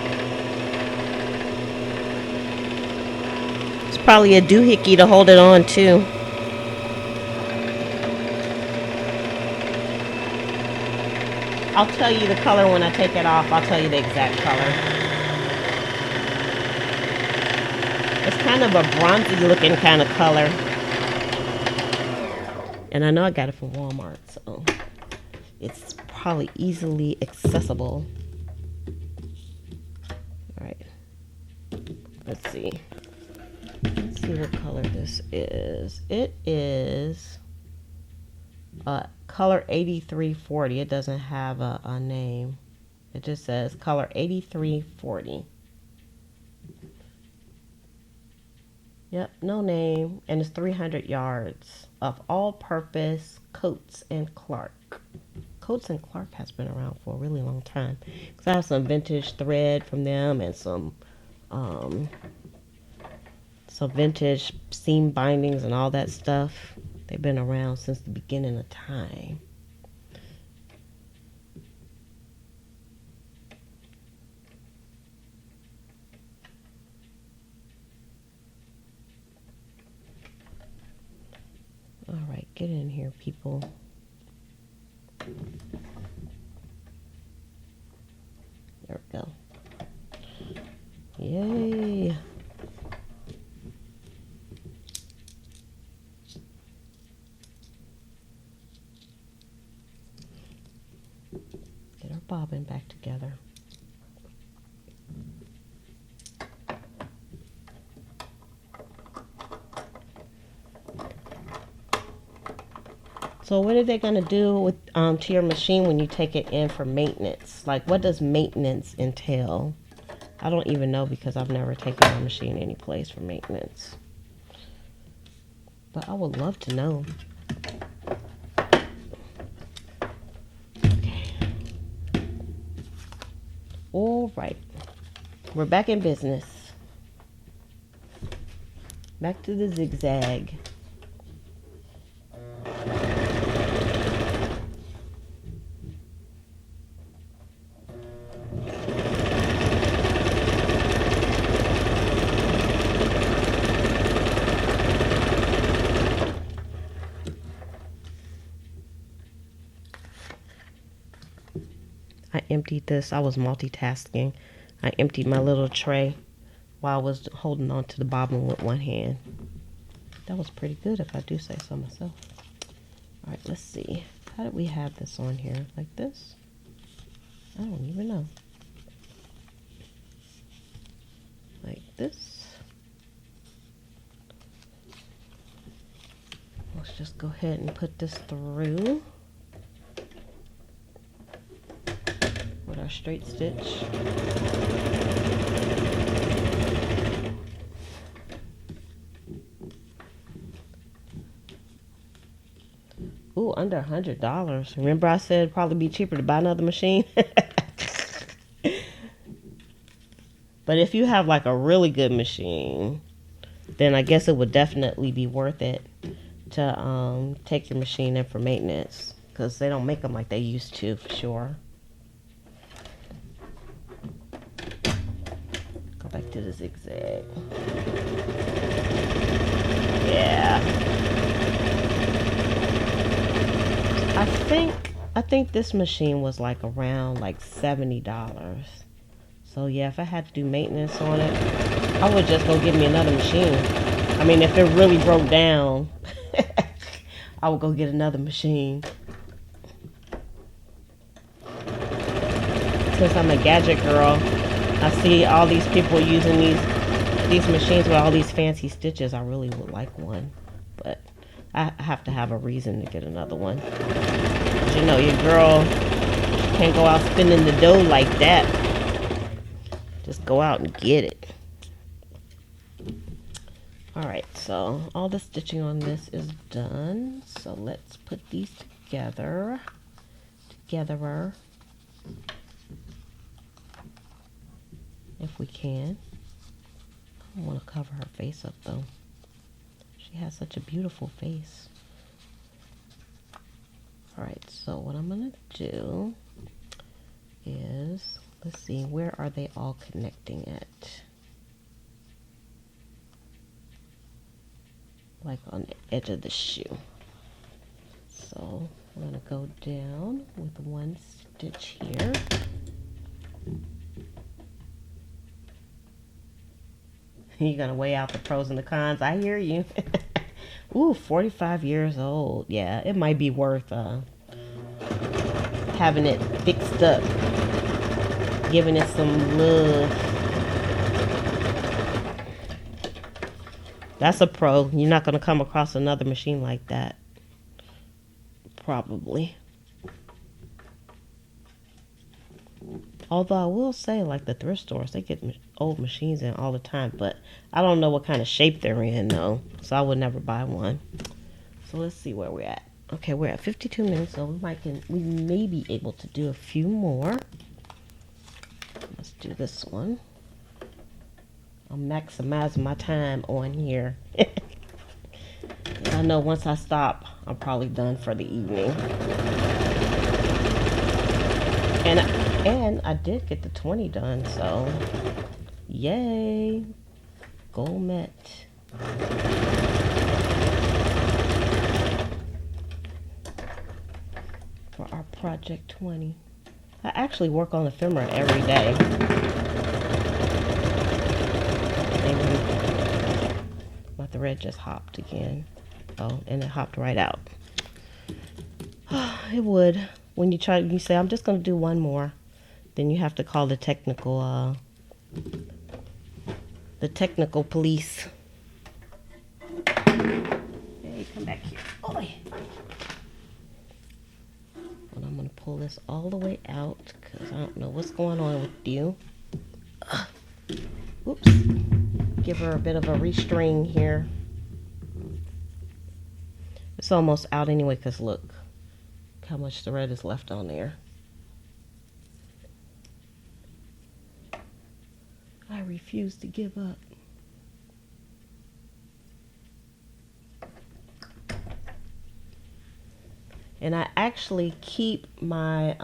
It's probably a doohickey to hold it on too. I'll tell you the color when I take it off. I'll tell you the exact color. It's kind of a bronzy looking kind of color. And I know I got it from Walmart, so it's probably easily accessible. All right. Let's see. Let's see what color this is. It is color 8340. It doesn't have a name. It just says color 8340. Yep, no name, and it's 300 yards of all-purpose Coats and Clark. Coats and Clark has been around for a really long time. Because I have some vintage thread from them and some vintage seam bindings and all that stuff. They've been around since the beginning of time. All right, get in here, people. bobbin back together. So what are they going to do with to your machine when you take it in for maintenance? Like, what does maintenance entail? I don't even know because I've never taken my machine any place for maintenance. But I would love to know. Okay. All right. We're back in business. Back to the zigzag. I emptied this. I was multitasking. I emptied my little tray while I was holding on to the bobbin with one hand. That was pretty good if I do say so myself. All right, let's see. How did we have this on here? Like this? I don't even know. Like this. Let's just go ahead and put this through with our straight stitch. Ooh, under $100. Remember I said it'd probably be cheaper to buy another machine? But if you have like a really good machine, then I guess it would definitely be worth it to take your machine in for maintenance, because they don't make them like they used to, for sure. Go back to the zigzag. Yeah. I think this machine was like around like $70. So yeah, if I had to do maintenance on it, I would just go get me another machine. I mean, if it really broke down, I would go get another machine. Since I'm a gadget girl, I see all these people using these machines with all these fancy stitches. I really would like one, but I have to have a reason to get another one. But you know, your girl can't go out spending the dough like that. Just go out and get it. Alright, so all the stitching on this is done. So let's put these together. If we can. I don't want to cover her face up though. She has such a beautiful face. Alright, so what I'm going to do is, let's see, where are they all connecting at? Like on the edge of the shoe. So I'm going to go down with one stitch here. You're going to weigh out the pros and the cons. I hear you. Ooh, 45 years old. Yeah, it might be worth having it fixed up. Giving it some love. That's a pro. You're not going to come across another machine like that. Probably. Although I will say, like the thrift stores, they get old machines in all the time. But I don't know what kind of shape they're in, though. So I would never buy one. So let's see where we're at. Okay, we're at 52 minutes, so we may be able to do a few more. Let's do this one. I'm maximizing my time on here. I know once I stop, I'm probably done for the evening. And I did get the 20 done, so yay, goal met. For our project 20. I actually work on ephemera every day. My thread just hopped again. Oh, and it hopped right out. It would. When you say, I'm just going to do one more. then you have to call the technical police. Hey, come back here. Oi. And I'm gonna pull this all the way out because I don't know what's going on with you. Oops. Give her a bit of a restring here. It's almost out anyway because look how much thread is left on there. I refuse to give up. And I actually keep my,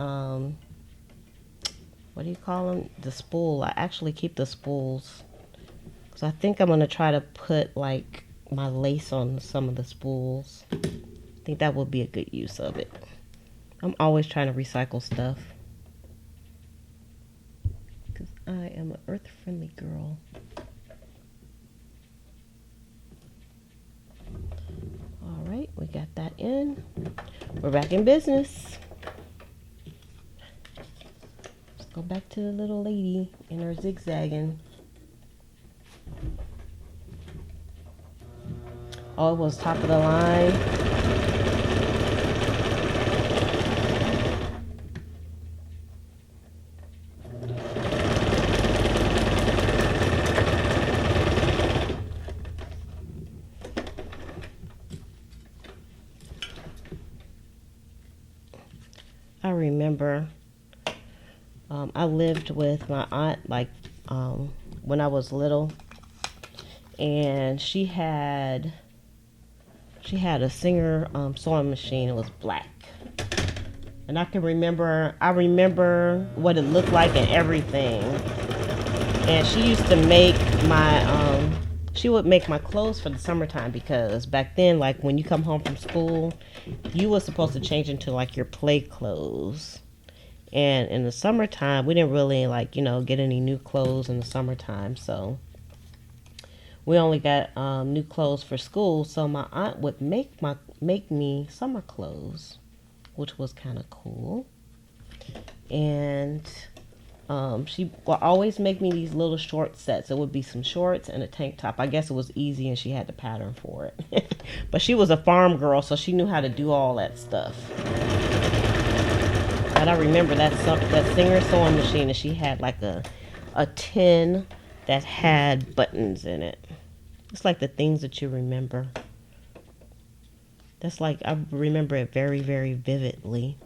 what do you call them? The spool. I actually keep the spools. Because I think I'm going to try to put like my lace on some of the spools. I think that would be a good use of it. I'm always trying to recycle stuff. Because I am an earth-friendly girl. All right, we got that in. We're back in business. Let's go back to the little lady in her zigzagging. Oh, it was top of the line. I remember I lived with my aunt like when I was little, and she had a Singer sewing machine. It was black, and I remember what it looked like and everything. And she used to make she would make my clothes for the summertime, because back then, like when you come home from school, you were supposed to change into like your play clothes. And in the summertime, we didn't really get any new clothes in the summertime. So we only got new clothes for school. So my aunt would make me summer clothes, which was kind of cool. And she would always make me these little short sets. It would be some shorts and a tank top. I guess it was easy and she had the pattern for it. But she was a farm girl, so she knew how to do all that stuff. But I remember that Singer sewing machine, and she had like a tin that had buttons in it. It's like the things that you remember. That's like, I remember it very, very vividly.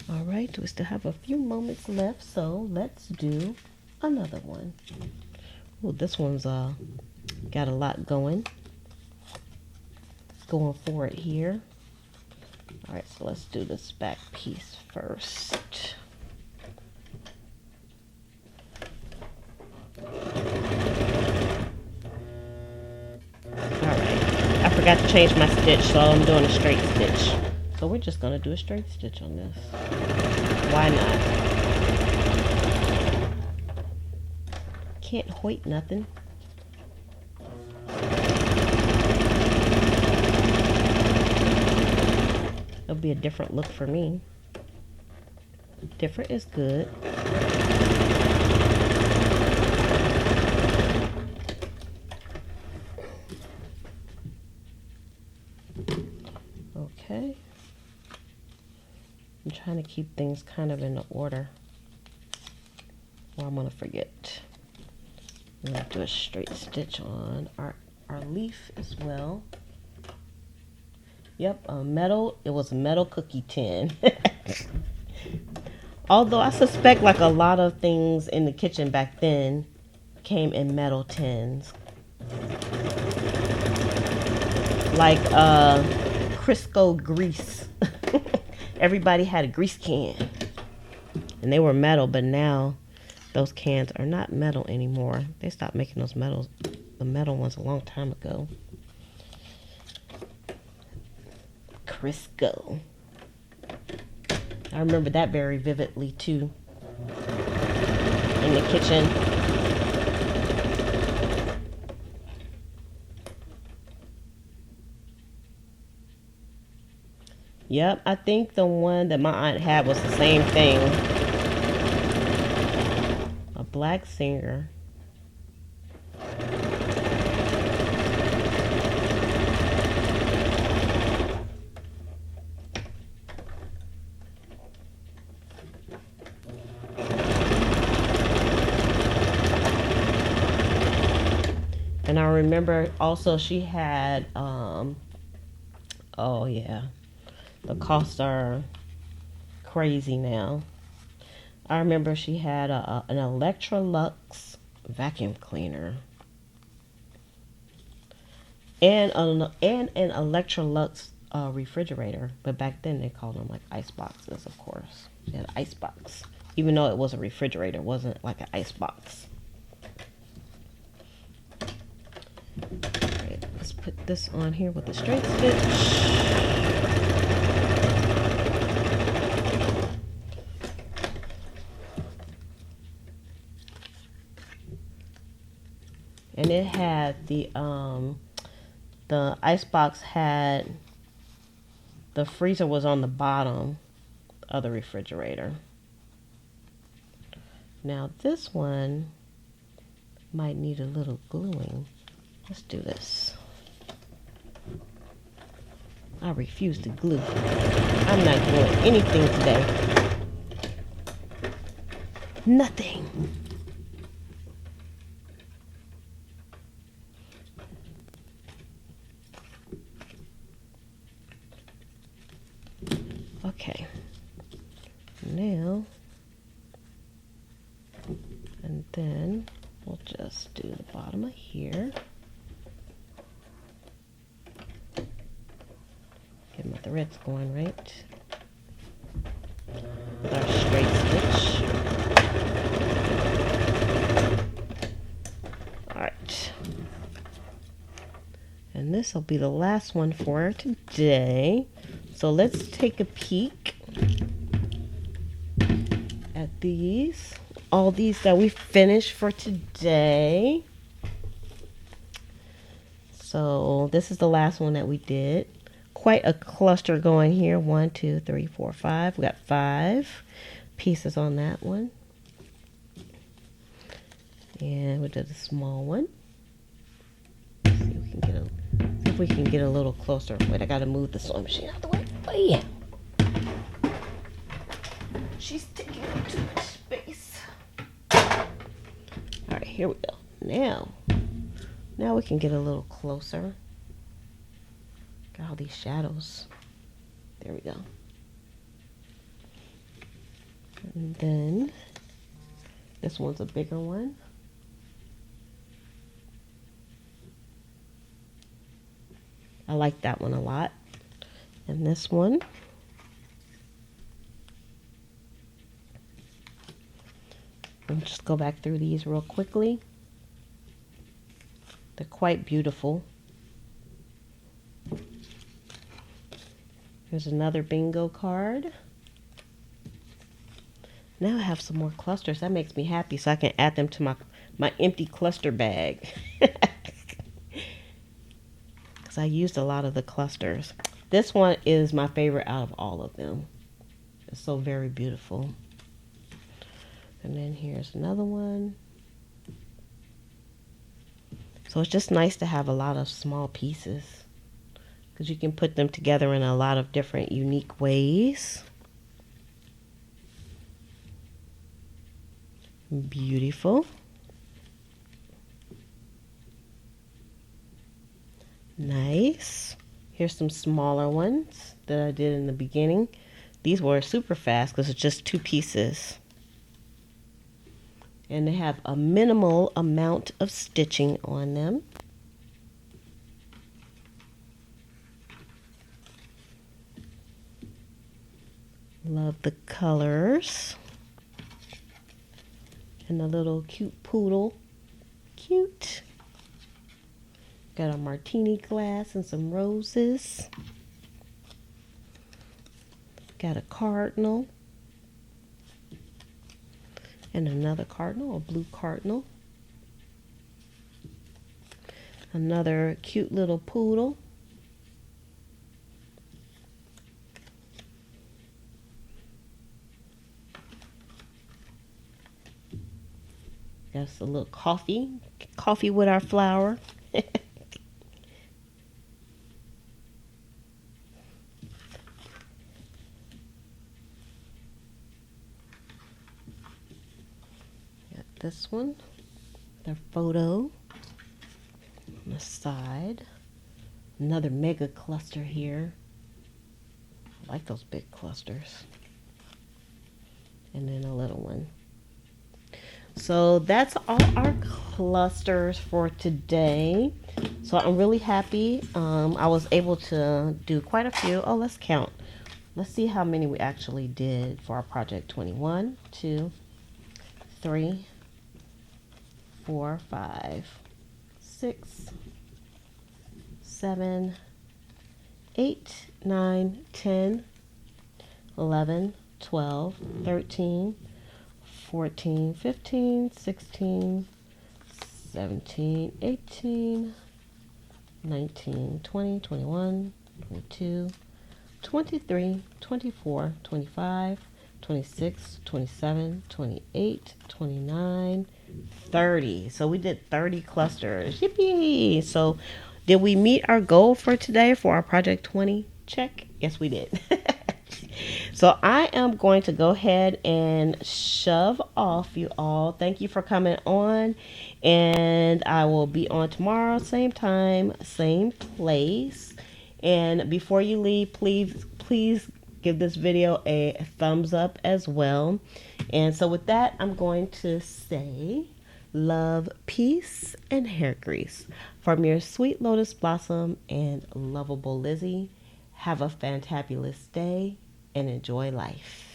All right, we still have a few moments left, so let's do another one. Oh, this one's got a lot going for it here. All right, so let's do this back piece first. All right, I forgot to change my stitch, so I'm doing a straight stitch. So we're just gonna do a straight stitch on this. Why not? Can't hoit nothing. It'll be a different look for me. Different is good. Okay. I'm trying to keep things kind of in order, or I'm gonna forget. I'm gonna do a straight stitch on our leaf as well. Yep, it was a metal cookie tin. Although I suspect like a lot of things in the kitchen back then came in metal tins. Like Crisco grease. Everybody had a grease can. And they were metal, but now those cans are not metal anymore. They stopped making the metal ones a long time ago. Crisco. I remember that very vividly too. In the kitchen. Yep, I think the one that my aunt had was the same thing. A black singer. And I remember also she had, oh yeah, the costs are crazy now. I remember she had an Electrolux vacuum cleaner and an Electrolux refrigerator. But back then they called them like ice boxes, of course. They had an ice box, even though it was a refrigerator, it wasn't like an ice box. Alright, let's put this on here with the straight stitch. And it had the ice box had, the freezer was on the bottom of the refrigerator. Now this one might need a little gluing. Let's do this. I refuse to glue. I'm not gluing anything today. Nothing. Okay, now, and then we'll just do the bottom of here. Get my threads going right with our straight stitch. Alright, and this will be the last one for today. So let's take a peek at these. All these that we finished for today. So this is the last one that we did. Quite a cluster going here. 1, 2, 3, 4, 5. We got 5 pieces on that one. And we did a small one. Let's see if we can get a little closer. Wait, I gotta move the sewing machine out the way. Oh yeah. She's taking up too much space. Alright, here we go. Now we can get a little closer. Got all these shadows. There we go. And then this one's a bigger one. I like that one a lot. And this one. I'll just go back through these real quickly. They're quite beautiful. Here's another bingo card. Now I have some more clusters. That makes me happy, so I can add them to my empty cluster bag. Because I used a lot of the clusters. This one is my favorite out of all of them. It's so very beautiful. And then here's another one. So it's just nice to have a lot of small pieces, because you can put them together in a lot of different unique ways. Beautiful. Nice. Here's some smaller ones that I did in the beginning. These were super fast because it's just 2 pieces. And they have a minimal amount of stitching on them. Love the colors. And the little cute poodle. Cute. Got a martini glass and some roses. Got a cardinal. And another cardinal, a blue cardinal. Another cute little poodle. That's a little coffee with our flour. Got this one, the photo on the side. Another mega cluster here. I like those big clusters. And then a little one. So that's all our clusters for today. So I'm really happy. I was able to do quite a few. Oh, let's count. Let's see how many we actually did for our project 21, 2, 3, 4, 5, 6, 7, 8, 9, 10, 11, 12, 13, 14, 15, 16, 17, 18, 19, 20, 21, 22, 23, 24, 25, 26, 27, 28, 29, 30. So we did 30 clusters. Yippee! So did we meet our goal for today for our project 20? Check. Yes, we did. So I am going to go ahead and shove off, you all. Thank you for coming on. And I will be on tomorrow, same time, same place. And before you leave, please give this video a thumbs up as well. And so with that, I'm going to say love, peace, and hair grease from your sweet lotus blossom and lovable Lizzie. Have a fantabulous day and enjoy life.